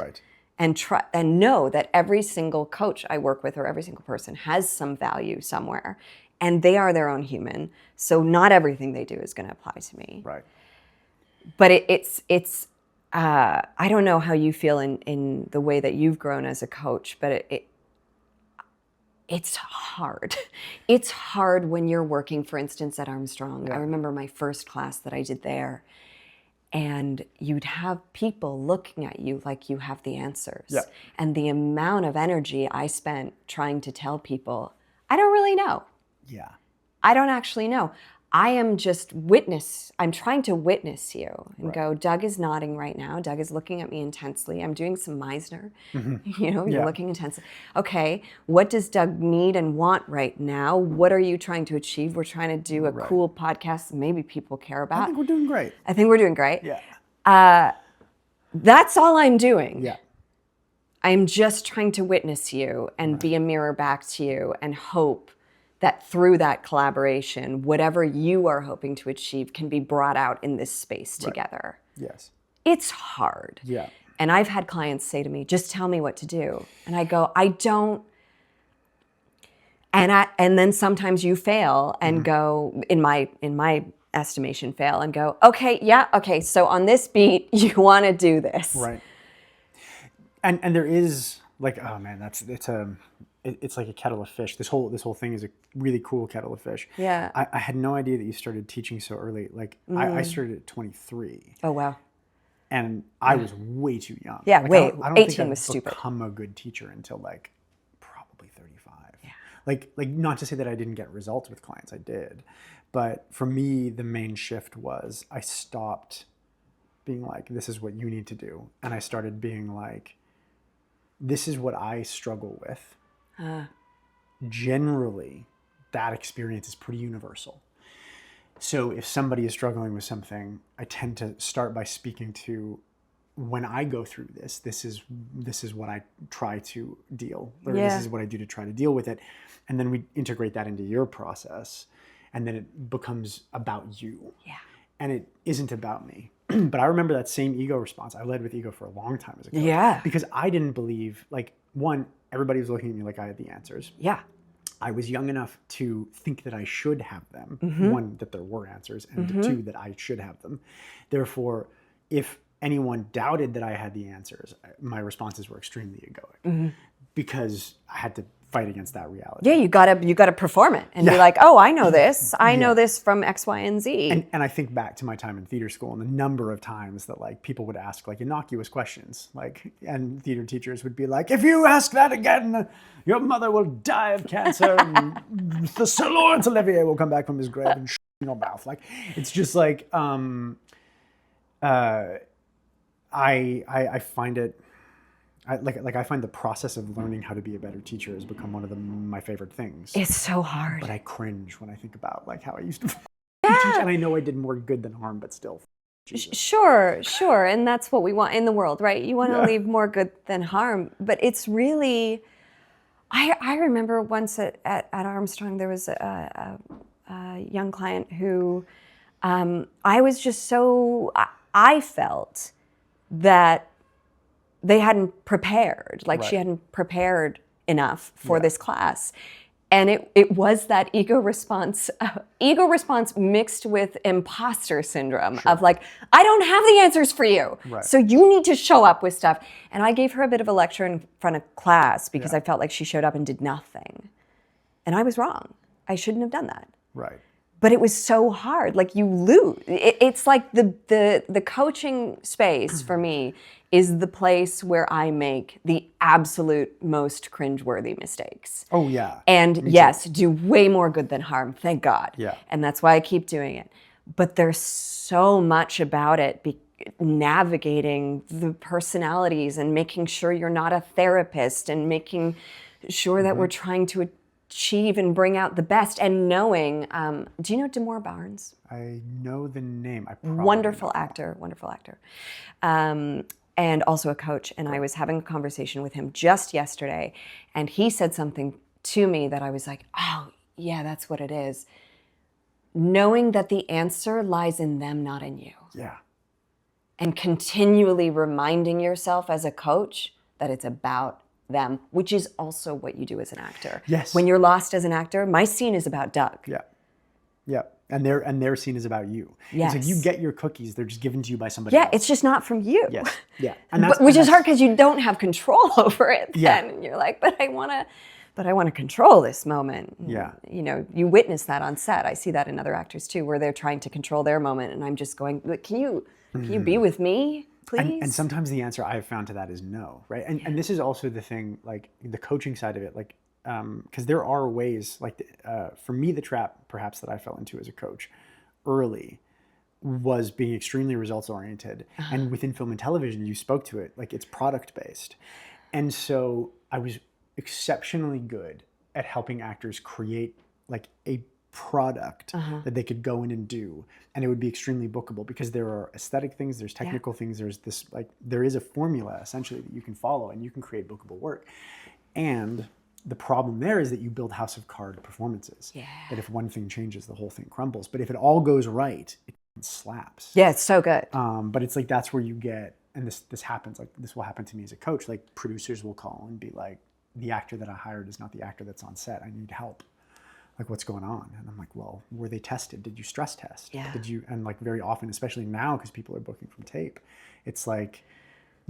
And know that every single coach I work with or every single person has some value somewhere, and they are their own human. So not everything they do is going to apply to me. But it's I don't know how you feel in the way that you've grown as a coach, but it's hard. It's hard when you're working, for instance, at Armstrong. I remember my first class that I did there, and you'd have people looking at you like you have the answers. And the amount of energy I spent trying to tell people, I don't really know. I don't actually know. I am just I'm trying to witness you and go, Doug is nodding right now. Doug is looking at me intensely. I'm doing some Meisner. You're looking intensely. Okay, what does Doug need and want right now? What are you trying to achieve? We're trying to do a cool podcast that maybe people care about. I think we're doing great. I think we're doing great. That's all I'm doing. I'm just trying to witness you and be a mirror back to you and hope that through that collaboration, whatever you are hoping to achieve can be brought out in this space together. It's hard. And I've had clients say to me, just tell me what to do. And I go, I don't. And then sometimes you fail and go, in my estimation, fail and go, okay, so on this beat, you want to do this. And there is like, oh man, it's like a kettle of fish. This whole thing is a really cool kettle of fish. Yeah. I had no idea that you started teaching so early. Like I started at 23. Oh, wow. And I was way too young. Yeah, like, wait, I don't 18 think I'd was stupid. become a good teacher until like probably 35. Yeah. Like not to say that I didn't get results with clients, I did. But for me, the main shift was I stopped being like, this is what you need to do. And I started being like, this is what I struggle with. Generally, that experience is pretty universal. So if somebody is struggling with something, I tend to start by speaking to, when I go through this is what I try to deal, or this is what I do to try to deal with it. And then we integrate that into your process, and then it becomes about you. Yeah. And it isn't about me. But I remember that same ego response. I led with ego for a long time as a coach. Yeah. Because I didn't believe, like, one, everybody was looking at me like I had the answers. Yeah. I was young enough to think that I should have them. One, that there were answers, and two, that I should have them. Therefore, if anyone doubted that I had the answers, my responses were extremely egoic because I had to fight against that reality. Yeah, you gotta perform it and be like, oh, I know this. I know this from X, Y, and Z. And I think back to my time in theater school and the number of times that like people would ask like innocuous questions, like, and theater teachers would be like, if you ask that again, your mother will die of cancer and Sir Laurence Olivier will come back from his grave and in your mouth. Like, it's just like, I find it, I find the process of learning how to be a better teacher has become one of my favorite things. It's so hard. But I cringe when I think about like how I used to teach, and I know I did more good than harm, but still. Jesus. Sure, and that's what we want in the world, right? You want to leave more good than harm, but it's really. I remember once at Armstrong there was a young client who I was just so I felt that they hadn't prepared, like she hadn't prepared enough for this class. And it was that ego response mixed with imposter syndrome of like, I don't have the answers for you. Right. So you need to show up with stuff. And I gave her a bit of a lecture in front of class because I felt like she showed up and did nothing. And I was wrong. I shouldn't have done that. Right. But it was so hard. Like you lose. It's like the coaching space for me is the place where I make the absolute most cringeworthy mistakes. Oh yeah. And yes, do way more good than harm, thank God. Yeah. And that's why I keep doing it. But there's so much about it, navigating the personalities and making sure you're not a therapist and making sure that we're trying to achieve and bring out the best, and knowing, do you know Demore Barnes? I know the name. Wonderful actor. And also a coach. And I was having a conversation with him just yesterday, and he said something to me that I was like, oh, yeah, that's what it is. Knowing that the answer lies in them, not in you. Yeah. And continually reminding yourself as a coach that it's about them, which is also what you do as an actor. Yes. When you're lost as an actor, my scene is about Doug. Yeah. Yeah. And their scene is about you. Yes. It's like you get your cookies, they're just given to you by somebody else. It's just not from you. Yes. Yeah. And which is hard because you don't have control over it then. And you're like, but I want to control this moment. Yeah. You know, you witness that on set. I see that in other actors too, where they're trying to control their moment, and I'm just going, can you be with me, please? And sometimes the answer I have found to that is no, right? And this is also the thing, like the coaching side of it, like, because there are ways, like for me, the trap perhaps that I fell into as a coach early was being extremely results oriented. And within film and television, you spoke to it, like it's product based. And so I was exceptionally good at helping actors create like a product that they could go in and do, and it would be extremely bookable because there are aesthetic things, there's technical things, there's this, like, there is a formula essentially that you can follow and you can create bookable work. And the problem there is that you build house of card performances. Yeah. That if one thing changes, the whole thing crumbles. But if it all goes right, it slaps. Yeah, it's so good. But it's like that's where you get, and this happens, like this will happen to me as a coach, like producers will call and be like, the actor that I hired is not the actor that's on set. I need help. Like, what's going on? And I'm like, well, were they tested? Did you stress test? Yeah. Did you, and like very often, especially now, because people are booking from tape, it's like,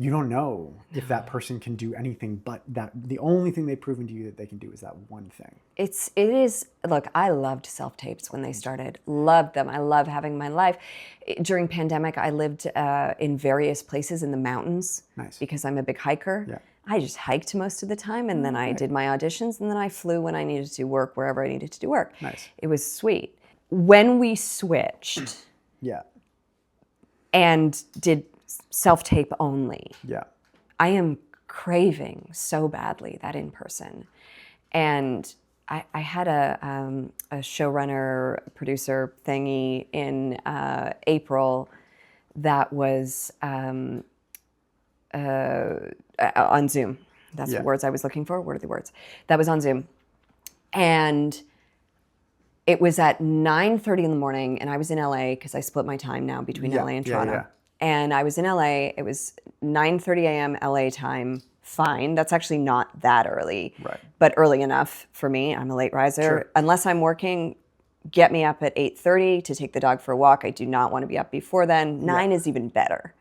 you don't know if that person can do anything but that. The only thing they've proven to you that they can do is that one thing. It is, look, I loved self-tapes when they started. Loved them. I love having my life. During pandemic, I lived in various places in the mountains. Nice. Because I'm a big hiker. Yeah. I just hiked most of the time, and then I did my auditions, and then I flew when I needed to work wherever I needed to do work. Nice. It was sweet. When we switched Yeah. and did self-tape only, Yeah. I am craving so badly that in person. And I had a showrunner, producer thingy in April that was on Zoom. That's the words I was looking for. What are the words? That was on Zoom. And it was at 9:30 in the morning, and I was in LA because I split my time now between LA and Toronto. Yeah. And I was in LA. It was 9:30 a.m. LA time. Fine. That's actually not that early, Right. but early enough for me. I'm a late riser. Sure. Unless I'm working, get me up at 8:30 to take the dog for a walk. I do not want to be up before then. 9 is even better.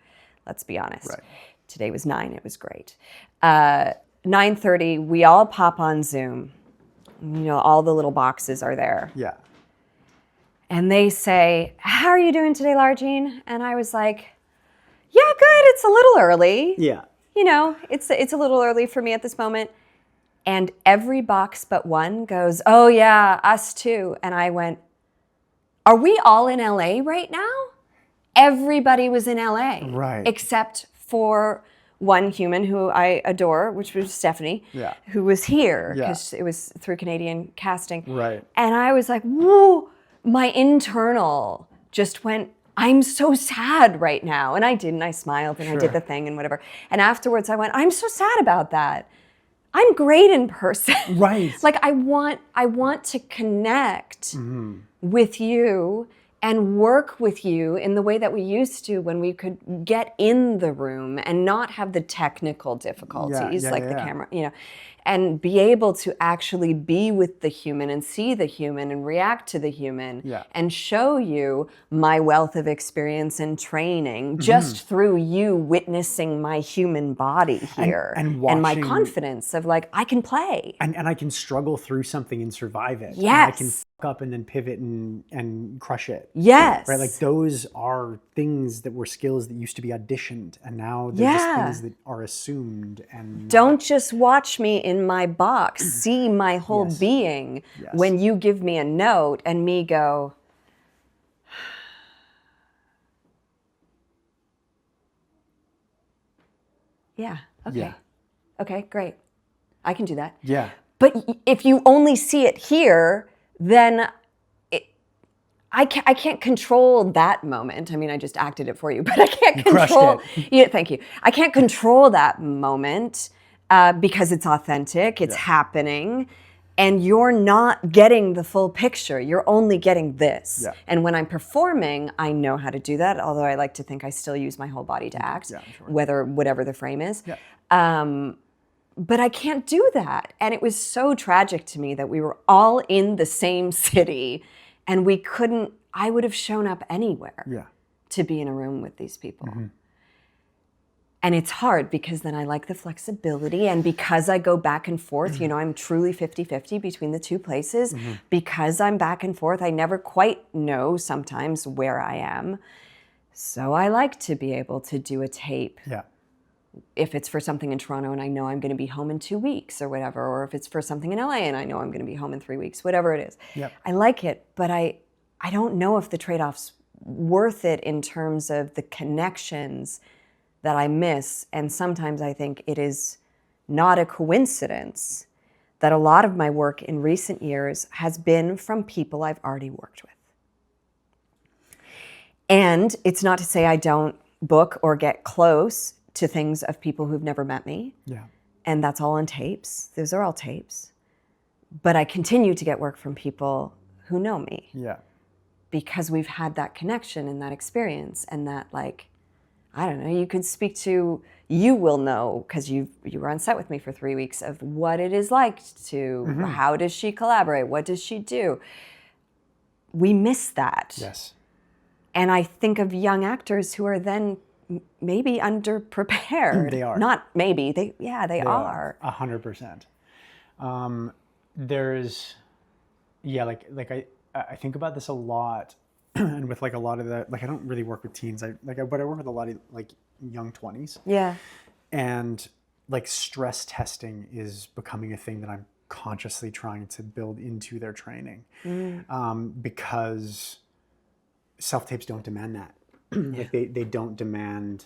Let's be honest. Right. Today was 9. It was great. 9:30, we all pop on Zoom. You know, all the little boxes are there. Yeah. And they say, "How are you doing today, Lara Jean?" And I was like, "Yeah, good. It's a little early. Yeah. You know, it's a little early for me at this moment." And every box but one goes, "Oh yeah, us too." And I went, "Are we all in LA right now?" Everybody was in LA. Right. Except for one human who I adore, which was Stephanie, Yeah. who was here Yeah. because it was through Canadian casting. Right. And I was like, whoa, my internal just went, I'm so sad right now. And I didn't. I smiled and I did the thing and whatever. And afterwards I went, I'm so sad about that. I'm great in person. Right. Like I want to connect with you and work with you in the way that we used to when we could get in the room and not have the technical difficulties the camera, you know, and be able to actually be with the human and see the human and react to the human and show you my wealth of experience and training just through you witnessing my human body here and my watching, confidence of like, I can play. And I can struggle through something and survive it. Yes. And I can fuck up and then pivot and crush it. Yes. Right? Like those are things that were skills that used to be auditioned, and now they're just things that are assumed. And don't just watch me in my box, see my whole being when you give me a note and me go, okay, great. I can do that. Yeah. But if you only see it here, then I can't control that moment. I mean, I just acted it for you, but I can't control. Crushed it. Yeah, thank you. I can't control that moment because it's authentic. It's happening, and you're not getting the full picture. You're only getting this. Yeah. And when I'm performing, I know how to do that. Although I like to think I still use my whole body to act, whatever the frame is. Yeah. But I can't do that. And it was so tragic to me that we were all in the same city and we couldn't, I would have shown up anywhere to be in a room with these people. And it's hard because then I like the flexibility, and because I go back and forth, you know, I'm truly 50-50 between the two places. Because I'm back and forth, I never quite know sometimes where I am. So I like to be able to do a tape. Yeah. If it's for something in Toronto and I know I'm going to be home in 2 weeks or whatever, or if it's for something in LA and I know I'm going to be home in 3 weeks, whatever it is. I like it, but I don't know if the trade-off's worth it in terms of the connections that I miss. And sometimes I think it is not a coincidence that a lot of my work in recent years has been from people I've already worked with. And it's not to say I don't book or get close to things of people who've never met me. Yeah. And that's all on tapes. Those are all tapes. But I continue to get work from people who know me. Yeah. Because we've had that connection and that experience and that, like, I don't know, you could speak to, you will know, because you were on set with me for 3 weeks, of what it is like to, how does she collaborate? What does she do? We miss that. Yes. And I think of young actors who are then maybe underprepared. They are. Not maybe, they are. 100%. There's, I think about this a lot, and with like a lot of the, like I don't really work with teens, but I work with a lot of like young 20s. Yeah. And like stress testing is becoming a thing that I'm consciously trying to build into their training, because self-tapes don't demand that. Like they don't demand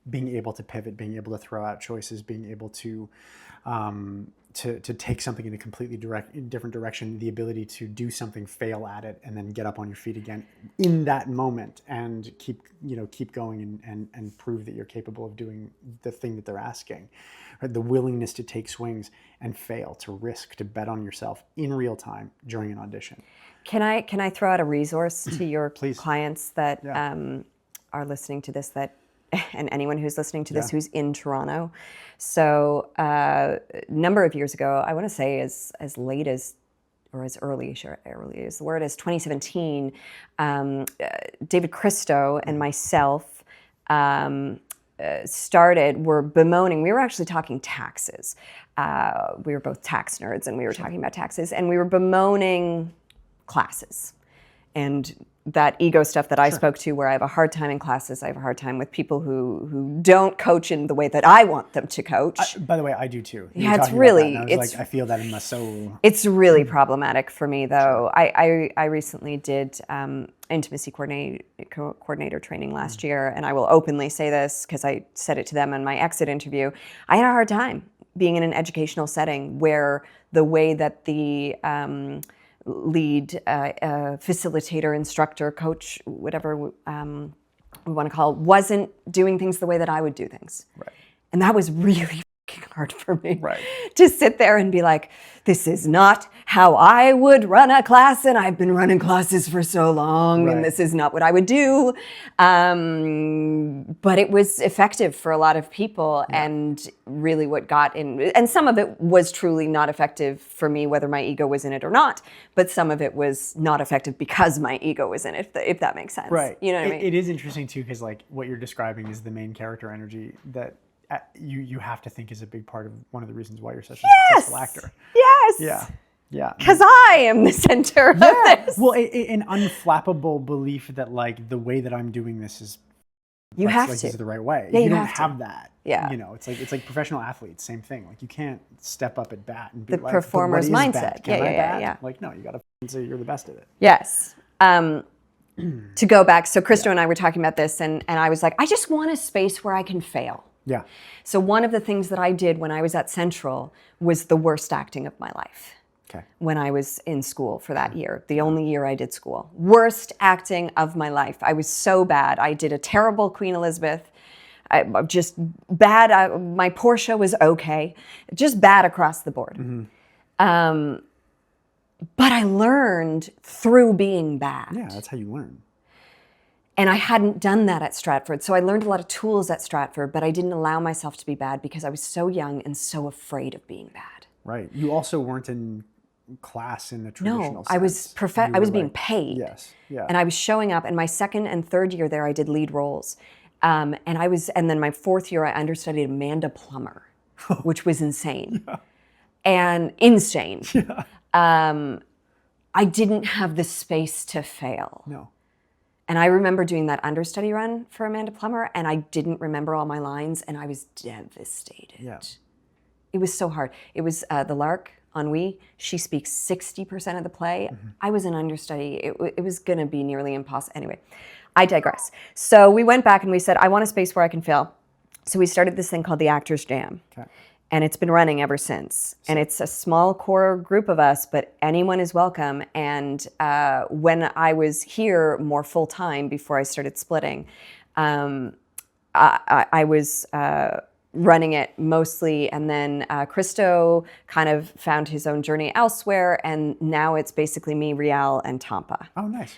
being able to pivot, being able to throw out choices, being able to take something in a completely different direction, the ability to do something, fail at it, and then get up on your feet again in that moment and keep going and prove that you're capable of doing the thing that they're asking. Right? The willingness to take swings and fail, to risk, to bet on yourself in real time during an audition. Can I throw out a resource to your Please. clients that are listening to this, and anyone who's listening to this who's in Toronto? So a number of years ago, I want to say as late as, or as early as the word is 2017, David Christo and myself were bemoaning, we were actually talking taxes. We were both tax nerds, and we were talking about taxes, and we were bemoaning classes and that ego stuff that I spoke to, where I have a hard time in classes. I have a hard time with people who don't coach in the way that I want them to coach. By the way, I do too. Yeah, it's really, I feel that in my soul. It's really problematic for me, though. I recently did intimacy coordinator training last year, and I will openly say this because I said it to them in my exit interview. I had a hard time being in an educational setting where the way that the lead facilitator, instructor, coach, whatever we want to call it, wasn't doing things the way that I would do things. Right. And that was really hard for me right. to sit there and be like, this is not how I would run a class, and I've been running classes for so long, and this is not what I would do. But it was effective for a lot of people, and really what got in, and some of it was truly not effective for me, whether my ego was in it or not, but some of it was not effective because my ego was in it, if that makes sense. Right. You know what I mean? It is interesting too, because like what you're describing is the main character energy that you have to think is a big part of one of the reasons why you're such a successful actor. Yes. Yeah. Yeah. Because I am the center of this. Well, an unflappable belief that like the way that I'm doing this is this is the right way. Yeah, you don't have that. Yeah. You know, it's like professional athletes, same thing. Like you can't step up at bat and be the like performer's but what is mindset. Bat? Can I bat? Yeah. Like no, you got to say you're the best at it. Yes. To go back, so Christo and I were talking about this, and I was like, I just want a space where I can fail. Yeah. So one of the things that I did when I was at Central was the worst acting of my life. Okay. When I was in school for that year, the only year I did school. Worst acting of my life. I was so bad. I did a terrible Queen Elizabeth. Just bad. My Portia was okay. Just bad across the board. Mm-hmm. But I learned through being bad. Yeah, that's how you learn. And I hadn't done that at Stratford. So I learned a lot of tools at Stratford, but I didn't allow myself to be bad because I was so young and so afraid of being bad. Right. You also weren't in class in the traditional sense. I was being paid. Yes. Yeah. And I was showing up, and my second and third year there I did lead roles. And then my fourth year I understudied Amanda Plummer, which was insane. Yeah. And insane. Yeah. I didn't have the space to fail. No. And I remember doing that understudy run for Amanda Plummer, and I didn't remember all my lines, and I was devastated. Yeah. It was so hard. It was the Lark, Ennui. She speaks 60% of the play. Mm-hmm. I was an understudy. It was going to be nearly impossible. Anyway, I digress. So we went back and we said, I want a space where I can fail. So we started this thing called the Actors Jam. Okay. And it's been running ever since. And it's a small core group of us, but anyone is welcome. And when I was here more full time before I started splitting, I was running it mostly. And then Christo kind of found his own journey elsewhere. And now it's basically me, Rial, and Tampa. Oh, nice.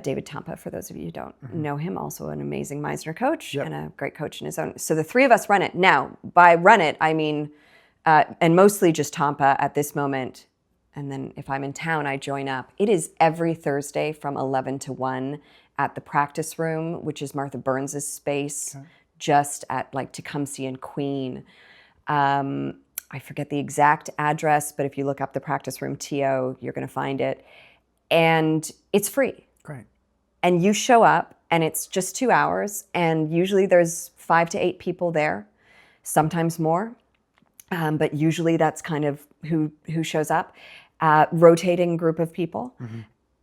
David Tampa, for those of you who don't know him, also an amazing Meisner coach and a great coach in his own. So the three of us run it. Now, by run it, I mean, and mostly just Tampa at this moment. And then if I'm in town, I join up. It is every Thursday from 11 to 1 at the practice room, which is Martha Burns' space, just at like Tecumseh and Queen. I forget the exact address, but if you look up the practice room TO, you're going to find it. And it's free. Great. And you show up, and it's just 2 hours, and usually there's 5 to 8 people there, sometimes more, but usually that's kind of who shows up. Rotating group of people.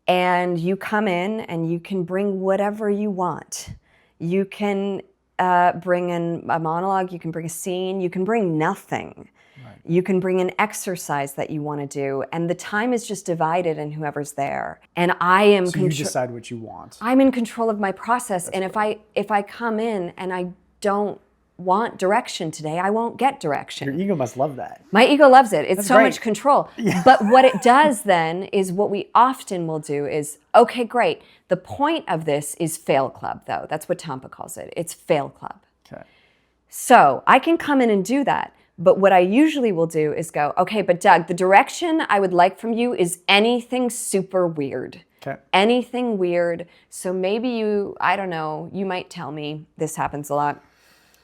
And you come in and you can bring whatever you want. You can bring in a monologue, you can bring a scene, you can bring nothing. Right. You can bring an exercise that you want to do, and the time is just divided in whoever's there. And I am so you decide what you want. I'm in control of my process. That's and great. if I come in and I don't want direction today, I won't get direction. Your ego must love that. My ego loves it. It's That's so great. much control. Yeah. But what it does then is what we often will do is, okay, great. The point of this is fail club, though. That's what Tampa calls it. It's fail club. Okay. So I can come in and do that. But what I usually will do is go, okay, but Doug, the direction I would like from you is anything super weird. Okay. Anything weird. So maybe you, I don't know, you might tell me, this happens a lot.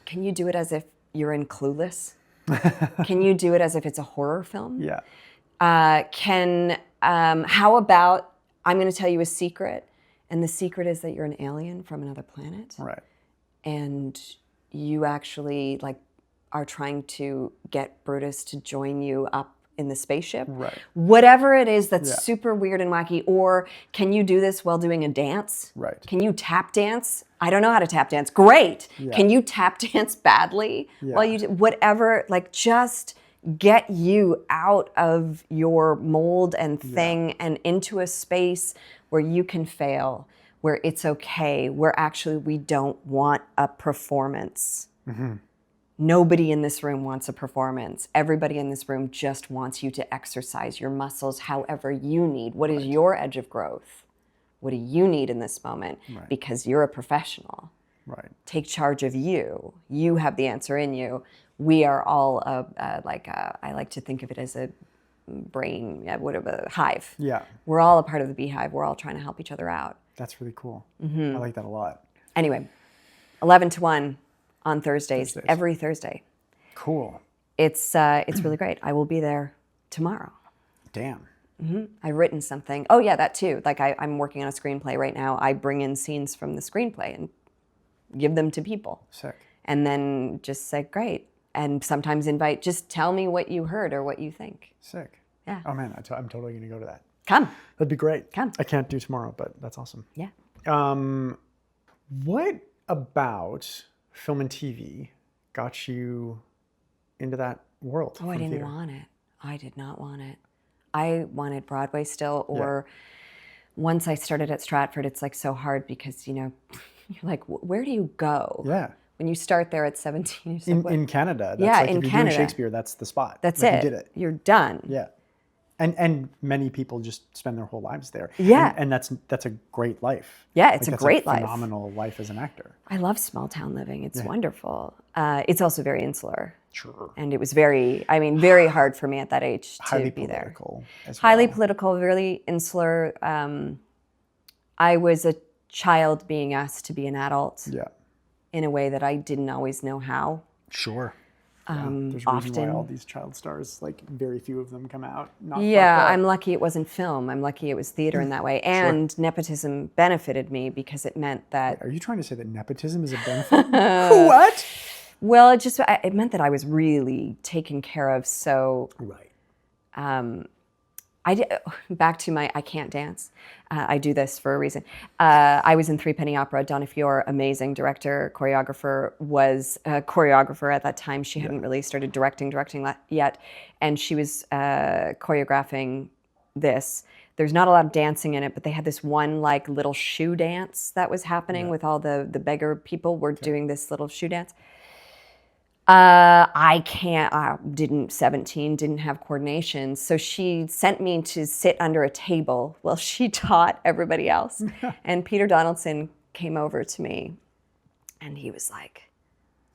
Can you do it as if you're in Clueless? Can you do it as if it's a horror film? Yeah. How about, I'm going to tell you a secret, and the secret is that you're an alien from another planet. Right. And you actually are trying to get Brutus to join you up in the spaceship. Right. Whatever it is that's super weird and wacky. Or can you do this while doing a dance? Right. Can you tap dance? I don't know how to tap dance. Great. Yeah. Can you tap dance badly while you do whatever? Just get you out of your mold and thing and into a space where you can fail, where it's okay, where actually we don't want a performance. Mm-hmm. Nobody in this room wants a performance. Everybody in this room just wants you to exercise your muscles however you need. What is your edge of growth? What do you need in this moment? Right. Because you're a professional. Right. Take charge of you. You have the answer in you. We are all I like to think of it as a brain, whatever, hive. Yeah. We're all a part of the beehive. We're all trying to help each other out. That's really cool. Mm-hmm. I like that a lot. Anyway, 11 to 1 on Thursdays. Every Thursday. Cool. It's really great. I will be there tomorrow. Damn. Mm-hmm. I've written something. Oh yeah, that too. I'm working on a screenplay right now. I bring in scenes from the screenplay and give them to people. Sick. And then just say, great. And sometimes invite, just tell me what you heard or what you think. Sick. Yeah. Oh man, I'm totally going to go to that. Come. That'd be great. Come. I can't do tomorrow, but that's awesome. Yeah. What about film and TV got you into that world? Oh, I didn't want it. I did not want it. I wanted Broadway still, or once I started at Stratford, it's so hard because, you're like, where do you go? Yeah. When you start there at 17, you're like, in Canada. That's yeah, in if you're Canada. Doing Shakespeare, that's the spot. That's it. You did it. You're done. Yeah. And many people just spend their whole lives there. Yeah. And that's a great life. Yeah, it's a great life. Phenomenal life as an actor. I love small town living. It's wonderful. It's also very insular. Sure. And it was very hard for me at that age to be there. Highly political, really insular. I was a child being asked to be an adult. Yeah. In a way that I didn't always know how. Sure. There's a reason why all these child stars, very few of them come out. I'm lucky it wasn't film. I'm lucky it was theater in that way. And nepotism benefited me because it meant that... Are you trying to say that nepotism is a benefit? What? Well, it meant that I was really taken care of. So... Right. Back to my I can't dance. I do this for a reason. I was in Three Penny Opera. Donna Fiore, amazing director, choreographer, was a choreographer at that time. She hadn't really started directing yet. And she was choreographing this. There's not a lot of dancing in it, but they had this one little shoe dance that was happening with all the beggar people were doing this little shoe dance. I 17, didn't have coordination. So she sent me to sit under a table while she taught everybody else. And Peter Donaldson came over to me and he was like,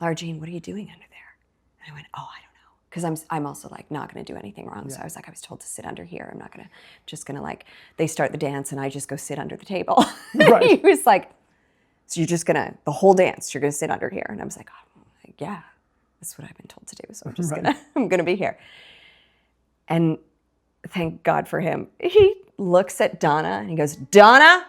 Lara Jean, what are you doing under there? And I went, oh, I don't know. because I'm also like not going to do anything wrong. So I was like, I was told to sit under here. I'm not going to, just going to like, they start the dance and I just go sit under the table. Right. He was like, so you're just going to, the whole dance, you're going to sit under here. And I was like, oh, yeah, that's what I've been told to do. So I'm just I'm going to be here. And thank God for him. He looks at Donna and he goes, Donna,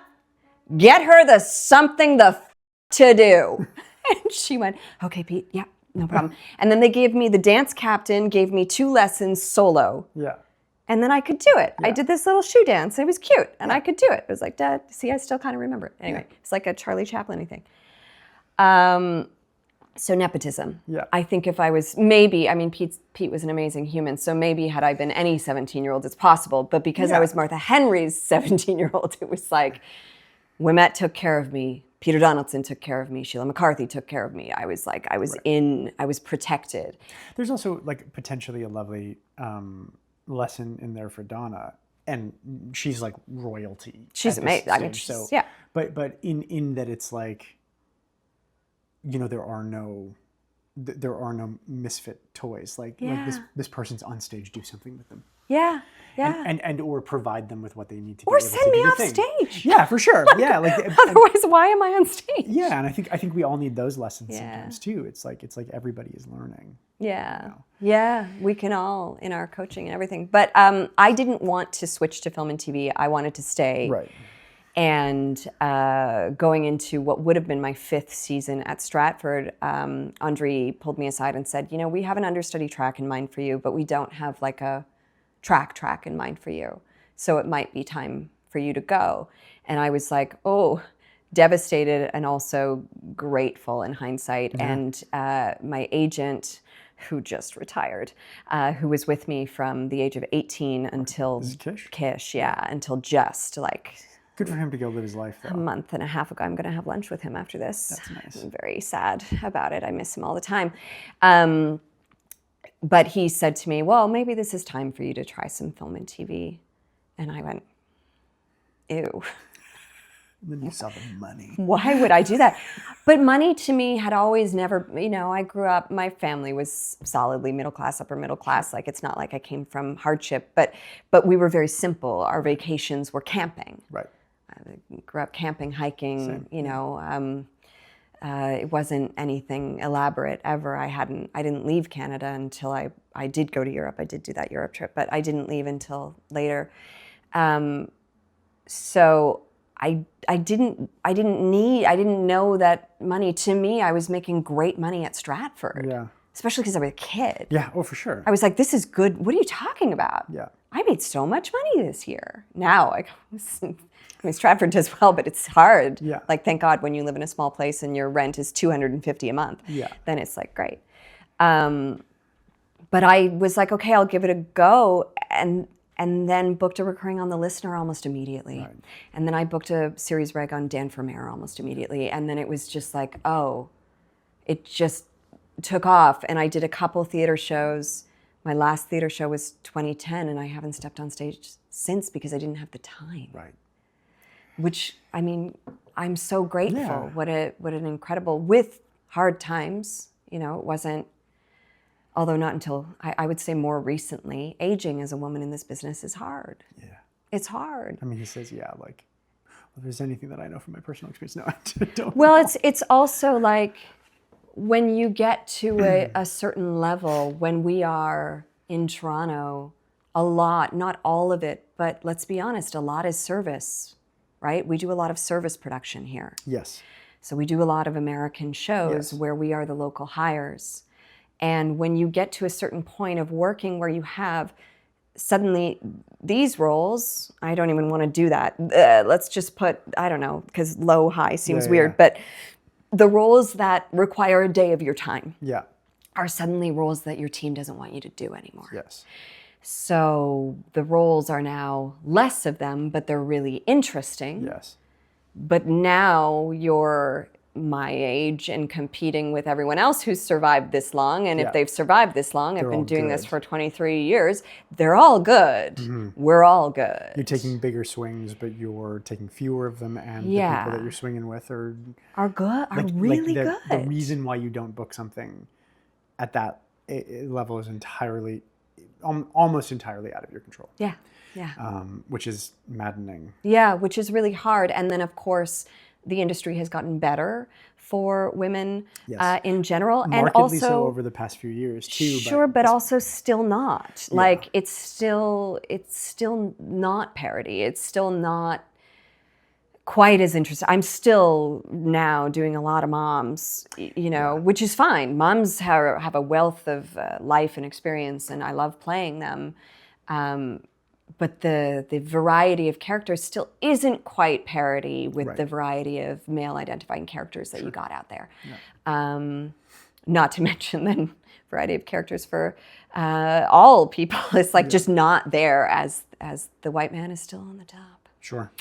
get her the something to do. And she went, okay, Pete, yeah, no problem. And then they gave me, the dance captain gave me 2 lessons solo. Yeah. And then I could do it. I did this little shoe dance. It was cute. And I could do it. It was like, Dad, see, I still kind of remember it. Anyway, it's like a Charlie Chaplin thing. So nepotism. Yeah. I think if I was maybe, I mean, Pete was an amazing human. So maybe had I been any 17-year-old, it's possible. But because I was Martha Henry's 17-year-old, it was like, Wimette took care of me. Peter Donaldson took care of me. Sheila McCarthy took care of me. I was like, I was protected. There's also like potentially a lovely lesson in there for Donna. And she's like royalty. She's amazing. I mean, yeah. But in that it's like, you know, there are no misfit toys. Like this person's on stage, do something with them. Yeah. And or provide them with what they need to or be able send to me do the off thing. stage. Yeah, for sure. Yeah, like otherwise, why am I on stage? Yeah, and I think we all need those lessons sometimes too. It's like everybody is learning. Yeah, you know? Yeah, we can all in our coaching and everything. But I didn't want to switch to film and TV. I wanted to stay. Right. And going into what would have been my 5th season at Stratford, Andre pulled me aside and said, you know, we have an understudy track in mind for you, but we don't have like a track in mind for you. So it might be time for you to go. And I was like, oh, devastated and also grateful in hindsight. And my agent, who just retired, who was with me from the age of 18 until Kish, until just like... Good for him to go live his life, though. A month and a half ago. I'm going to have lunch with him after this. That's nice. I'm very sad about it. I miss him all the time. But he said to me, well, maybe this is time for you to try some film and TV. And I went, ew. And then you saw the money. Why would I do that? But money to me had always never, you know, I grew up, my family was solidly middle class, upper middle class. Like, it's not like I came from hardship, but we were very simple. Our vacations were camping. Right. I grew up camping, hiking, Same. you know, it wasn't anything elaborate ever. I didn't leave Canada until I did go to Europe. I did do that Europe trip, but I didn't leave until later. So I didn't know that money. To me, I was making great money at Stratford. Yeah. Especially because I was a kid. Yeah, oh, for sure. I was like, this is good. What are you talking about? Yeah. I made so much money this year. Now, I mean, Stratford does well, but it's hard. Yeah. Like, thank God when you live in a small place and your rent is $250 a month. Yeah. Then it's like, great. But I was like, okay, I'll give it a go. And then booked a recurring on The Listener almost immediately. Right. And then I booked a series reg on Dan for Mayor almost immediately. And then it was just like, oh, it just took off. And I did a couple theater shows. My last theater show was 2010, and I haven't stepped on stage since because I didn't have the time. Right. Which, I mean, I'm so grateful. Yeah. What an incredible, with hard times, you know, it wasn't, although not until, I would say more recently, aging as a woman in this business is hard. Yeah. It's hard. I mean, he says, yeah, like, well, if there's anything that I know from my personal experience, no, I don't Well, know. it's also like, when you get to a certain level, when we are in Toronto, a lot, not all of it, but let's be honest, a lot is service, right? We do a lot of service production here. Yes. So we do a lot of American shows where we are the local hires. And when you get to a certain point of working where you have suddenly these roles, I don't even want to do that. Let's just put, I don't know, because low, high seems weird, but the roles that require a day of your time are suddenly roles that your team doesn't want you to do anymore. Yes. So the roles are now less of them, but they're really interesting. Yes. But now you're my age and competing with everyone else who's survived this long. And if they've survived this long, I've been doing this for 23 years, they're all good. Mm-hmm. We're all good. You're taking bigger swings, but you're taking fewer of them, and the people that you're swinging with are good, are really good. The reason why you don't book something at that level is entirely, almost entirely out of your control. Yeah, yeah. Which is maddening. Yeah, which is really hard. And then, of course, the industry has gotten better for women in general. Markedly and also, so over the past few years, too. Sure, but also still not. Yeah. Like, it's still not parody. It's still not quite as interesting. I'm still now doing a lot of moms, which is fine. Moms have a wealth of life and experience, and I love playing them. But the variety of characters still isn't quite parity with the variety of male-identifying characters that you got out there. Yeah. Not to mention the variety of characters for all people. It's like just not there as the white man is still on the top. Sure.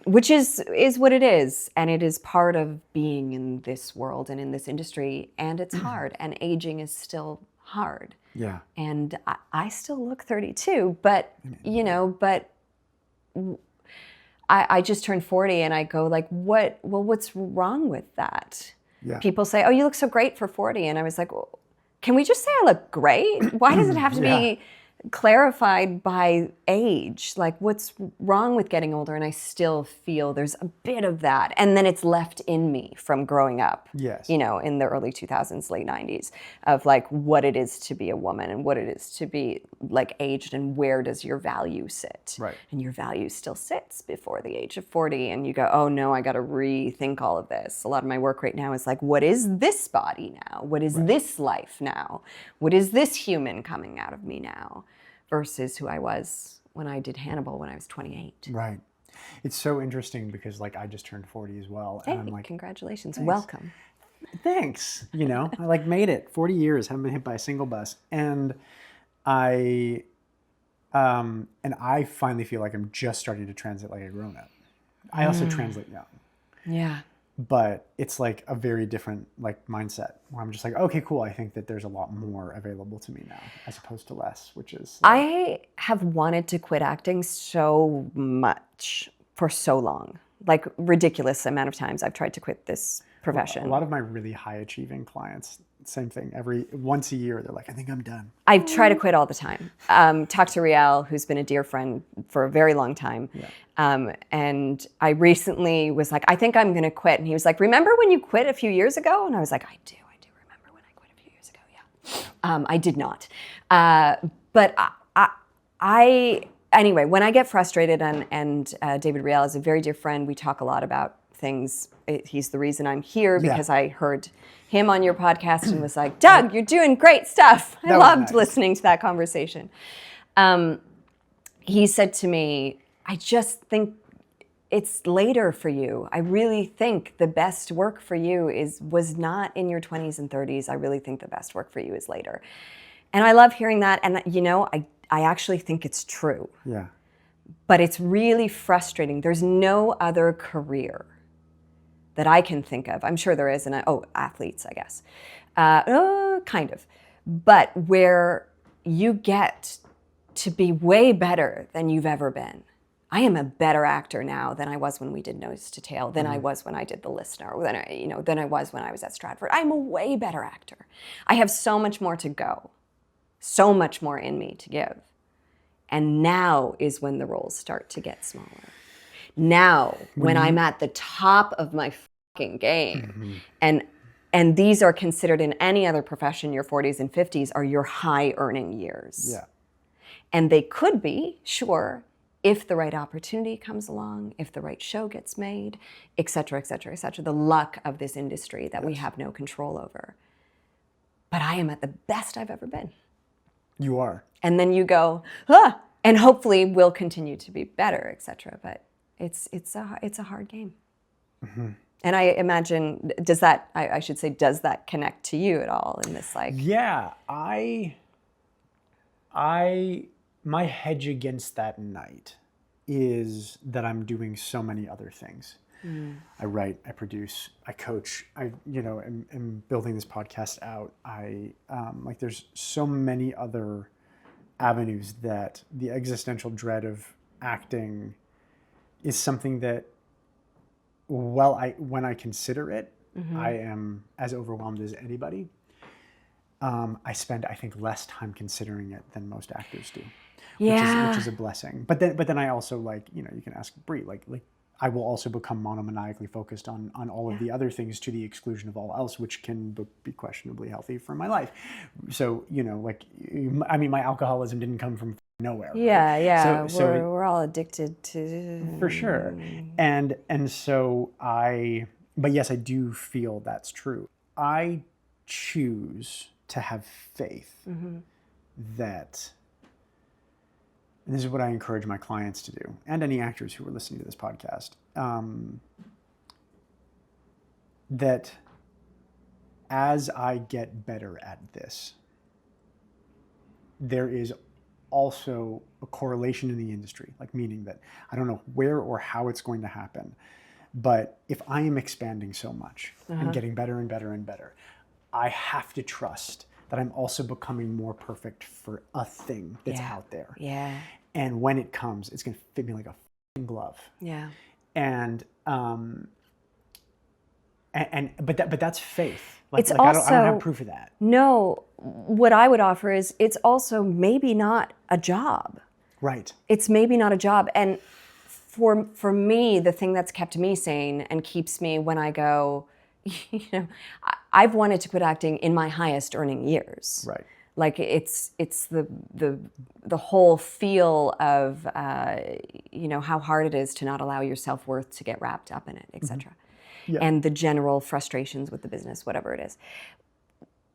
Which is what it is. And it is part of being in this world and in this industry. And it's hard. And aging is still hard. Yeah. And I still look 32, but, I just turned 40 and I go like, what's wrong with that? Yeah. People say, oh, you look so great for 40. And I was like, well, can we just say I look great? Why does it have to be clarified by age? Like, what's wrong with getting older? And I still feel there's a bit of that. And then it's left in me from growing up, in the early 2000s, late 90s, of like what it is to be a woman and what it is to be like aged and where does your value sit? Right. And your value still sits before the age of 40. And you go, oh no, I got to rethink all of this. A lot of my work right now is like, what is this body now? What is this life now? What is this human coming out of me now? Versus who I was when I did Hannibal when I was 28. Right. It's so interesting because like I just turned 40 as well. Hey, and I'm like, congratulations. Thanks. Welcome. Thanks. I like made it. 40 years, haven't been hit by a single bus. And I finally feel like I'm just starting to translate like a grown up. I also translate young. Yeah. But it's like a very different like mindset where I'm just like, okay, cool. I think that there's a lot more available to me now as opposed to less, which is... I have wanted to quit acting so much for so long. Like ridiculous amount of times I've tried to quit this profession. A lot of my really high achieving clients, same thing. Once a year, they're like, I think I'm done. I try to quit all the time. Talk to Riel, who's been a dear friend for a very long time. Yeah. And I recently was like, I think I'm going to quit. And he was like, remember when you quit a few years ago? And I was like, I do remember when I quit a few years ago. Yeah. I did not. But anyway, when I get frustrated and David Riel is a very dear friend, we talk a lot about things. He's the reason I'm here because I heard him on your podcast and was like, Doug, you're doing great stuff. I loved listening to that conversation. He said to me, I just think it's later for you. I really think the best work for you was not in your 20s and 30s. I really think the best work for you is later. And I love hearing that. And I actually think it's true. Yeah. But it's really frustrating. There's no other career that I can think of. I'm sure there is, athletes, I guess. Kind of. But where you get to be way better than you've ever been. I am a better actor now than I was when we did Nose to Tail, than I was when I did The Listener, than I was when I was at Stratford. I'm a way better actor. I have so much more to go, so much more in me to give. And now is when the roles start to get smaller. Now, when I'm at the top of my fucking game, and these are considered in any other profession, your 40s and 50s are your high earning years. Yeah. And they could be, sure, if the right opportunity comes along, if the right show gets made, et cetera, et cetera, et cetera. The luck of this industry that we have no control over. But I am at the best I've ever been. You are. And then you go, and hopefully we'll continue to be better, et cetera. But it's a hard game. Mm-hmm. And I imagine, does that connect to you at all in this like? Yeah, my hedge against that night is that I'm doing so many other things. I write, I produce, I coach, am building this podcast out. There's so many other avenues that the existential dread of acting is something that, when I consider it, I am as overwhelmed as anybody. I spend, I think, less time considering it than most actors do. Yeah. Which is a blessing. But then I also, like, you know, you can ask Brie, like I will also become monomaniacally focused on all of the other things to the exclusion of all else, which can be questionably healthy for my life. So, you know, like, I mean, my alcoholism didn't come from nowhere. Yeah, right? yeah. So we're all addicted to. for sure. And so but yes, I do feel that's true. I choose to have faith that, and this is what I encourage my clients to do, and any actors who are listening to this podcast, that as I get better at this, there is also a correlation in the industry, like meaning that I don't know where or how it's going to happen, but if I am expanding so much and getting better and better and better, I have to trust that I'm also becoming more perfect for a thing that's out there. Yeah. And when it comes, it's going to fit me like a f***ing glove. Yeah. And but that's faith. Like, It's I don't also, have proof of that. No, what I would offer is it's also maybe not a job. Right. It's maybe not a job. And for me, the thing that's kept me sane and keeps me when I go, you know, I've wanted to quit acting in my highest earning years. Right. Like it's the whole feel of you know, how hard it is to not allow your self-worth to get wrapped up in it, etc. Yeah. And the general frustrations with the business, whatever it is.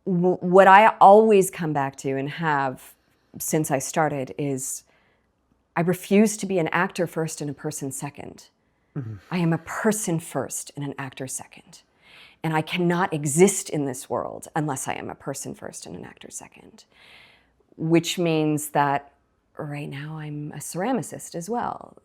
What I always come back to and have since I started is I refuse to be an actor first and a person second. I am a person first and an actor second. And I cannot exist in this world unless I am a person first and an actor second. Which means that right now I'm a ceramicist as well,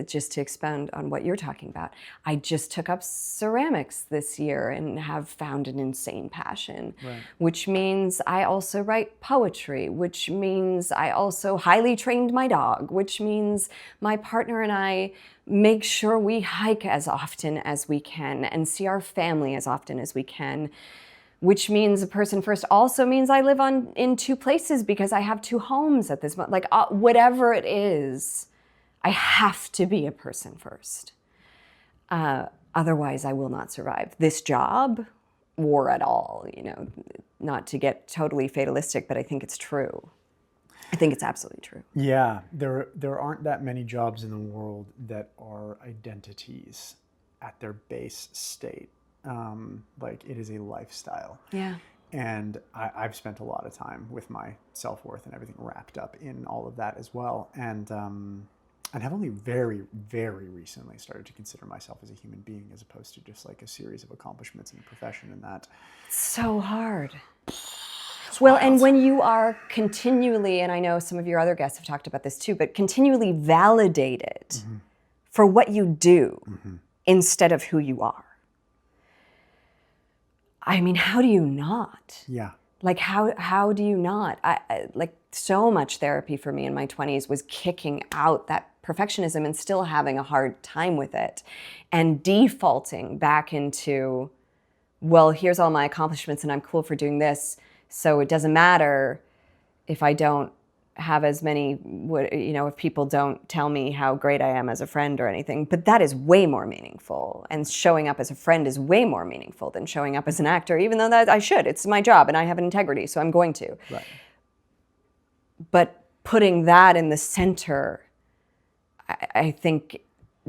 just to expand on what you're talking about. I just took up ceramics this year and have found an insane passion, which means I also write poetry, which means I also highly trained my dog, which means my partner and I make sure we hike as often as we can and see our family as often as we can. Which means a person first also means I live in two places because I have two homes at this moment. Like whatever it is, I have to be a person first. Otherwise, I will not survive this job or at all. You know, not to get totally fatalistic, but I think it's true. I think it's absolutely true. Yeah, there aren't that many jobs in the world that are identities at their base state. Like it is a lifestyle. Yeah. And I've spent a lot of time with my self-worth and everything wrapped up in all of that as well. And have only very, very recently started to consider myself as a human being as opposed to just like a series of accomplishments in a profession and that. So hard. Well, and when you are continually, and I know some of your other guests have talked about this too, but continually validated for what you do instead of who you are. I mean, how do you not? Yeah. Like, how do you not? Like, so much therapy for me in my 20s was kicking out that perfectionism and still having a hard time with it and defaulting back into, well, here's all my accomplishments and I'm cool for doing this, so it doesn't matter if I don't have as many, you know, if people don't tell me how great I am as a friend or anything. But that is way more meaningful. And showing up as a friend is way more meaningful than showing up as an actor, even though that I should. It's my job and I have an integrity, so I'm going to. Right. But putting that in the center, I think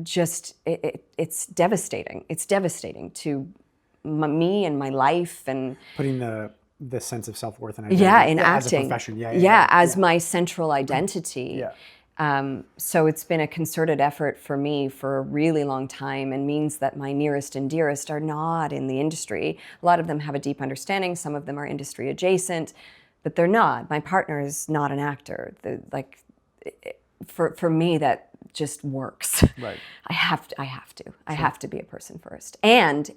just, it's devastating. It's devastating to me and my life and... Putting the sense of self-worth and identity in acting. As a profession. As my central identity. So it's been a concerted effort for me for a really long time and means that my nearest and dearest are not in the industry. A lot of them have a deep understanding. Some of them are industry adjacent, but they're not. My partner is not an actor. For me, that just works. Right. I have to be a person first. And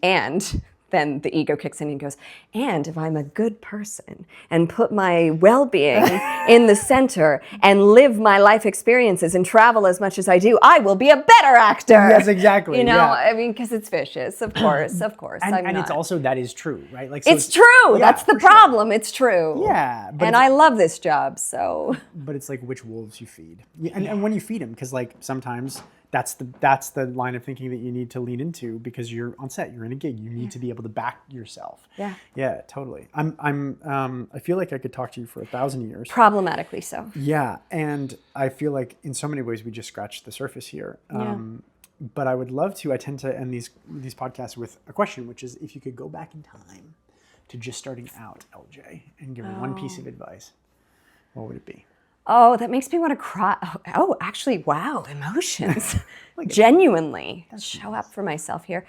then the ego kicks in and goes, and if I'm a good person and put my well-being in the center and live my life experiences and travel as much as I do, I will be a better actor. Yes, exactly. You know, yeah. I mean, because it's vicious, of course. And not. it's also, that is true, right? Like, so it's true. Yeah, That's the for sure. problem. It's true. Yeah. And I love this job, so. But it's like which wolves you feed. And when you feed them, because like sometimes that's the line of thinking that you need to lean into, because you're on set, you're in a gig, you need to be able to back yourself. Yeah. Yeah, totally. I feel like I could talk to you for 1,000 years. Problematically so. Yeah, and I feel like in so many ways we just scratched the surface here. But I would love to. I tend to end these podcasts with a question, which is, if you could go back in time to just starting out, LJ, and give one piece of advice, what would it be? Oh, that makes me want to cry. Oh, actually, wow, emotions. Genuinely show up for myself here.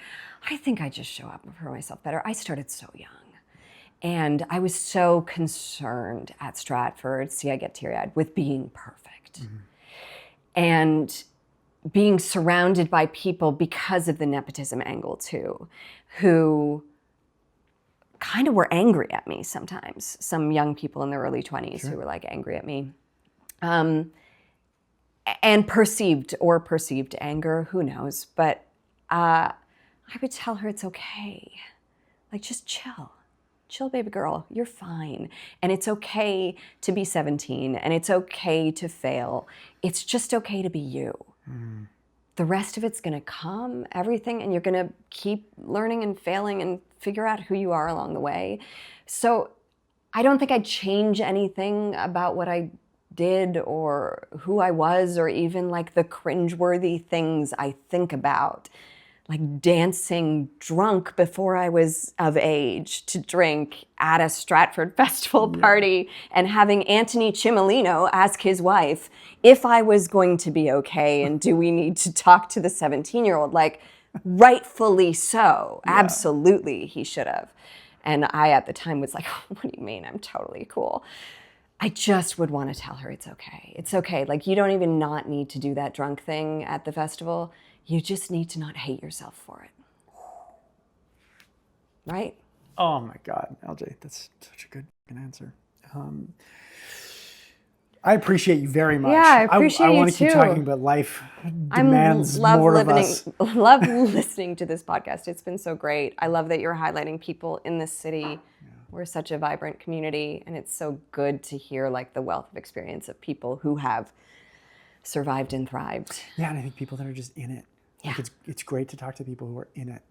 I think I just show up for myself better. I started so young. And I was so concerned at Stratford, see, I get teary-eyed, with being perfect. And being surrounded by people, because of the nepotism angle too, who kind of were angry at me sometimes. Some young people in their early 20s who were like angry at me. And perceived anger, who knows? But I would tell her it's okay. Like, just chill. Chill, baby girl, you're fine. And it's okay to be 17, and it's okay to fail. It's just okay to be you. The rest of it's gonna come, everything, and you're gonna keep learning and failing and figure out who you are along the way. So I don't think I'd change anything about what I did or who I was, or even like the cringeworthy things I think about, like dancing drunk before I was of age to drink at a Stratford Festival party, and having Anthony Cimolino ask his wife if I was going to be okay and do we need to talk to the 17-year-old, like rightfully so. Absolutely, he should have. And I, at the time, was like, what do you mean? I'm totally cool. I just would want to tell her it's okay. It's okay. Like, you don't even not need to do that drunk thing at the festival. You just need to not hate yourself for it. Right? Oh my God, LJ, that's such a good answer. I appreciate you very much. Yeah, I appreciate I you want to keep too. talking, but life demands more of us. Love listening to this podcast. It's been so great. I love that you're highlighting people in this city. We're such a vibrant community, and it's so good to hear like the wealth of experience of people who have survived and thrived. Yeah, and I think people that are just in it. Yeah. Like, it's great to talk to people who are in it.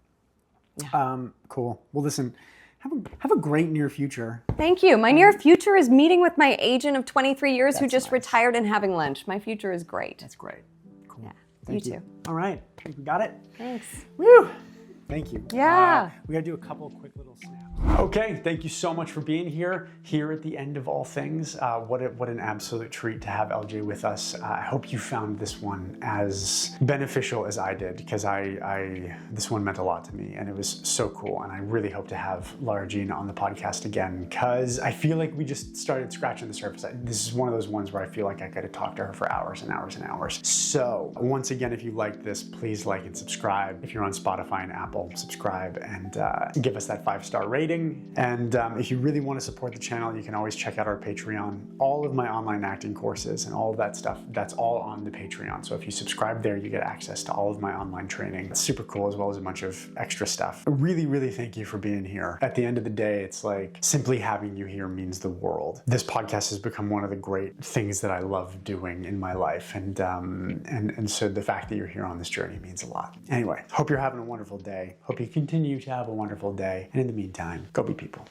Yeah. Cool. Well, listen, have a great near future. Thank you. My near future is meeting with my agent of 23 years who That's just nice. retired and having lunch. My future is great. That's great. Cool. Yeah, Thank you too. All right. I think we got it. Thanks. Woo! Thank you. Yeah. We got to do a couple of quick little snaps. Okay, thank you so much for being here at the end of all things. What an absolute treat to have LJ with us. I hope you found this one as beneficial as I did, because this one meant a lot to me, and it was so cool. And I really hope to have Lara Jean on the podcast again, because I feel like we just started scratching the surface. This is one of those ones where I feel like I could have talked to her for hours and hours and hours. So once again, if you liked this, please like and subscribe. If you're on Spotify and Apple, subscribe and give us that 5-star rating. And if you really want to support the channel, you can always check out our Patreon. All of my online acting courses and all of that stuff, that's all on the Patreon. So if you subscribe there, you get access to all of my online training. It's super cool, as well as a bunch of extra stuff. I really, really thank you for being here. At the end of the day, it's like simply having you here means the world. This podcast has become one of the great things that I love doing in my life. And so the fact that you're here on this journey means a lot. Anyway, hope you're having a wonderful day. Hope you continue to have a wonderful day. And in the meantime, go be people.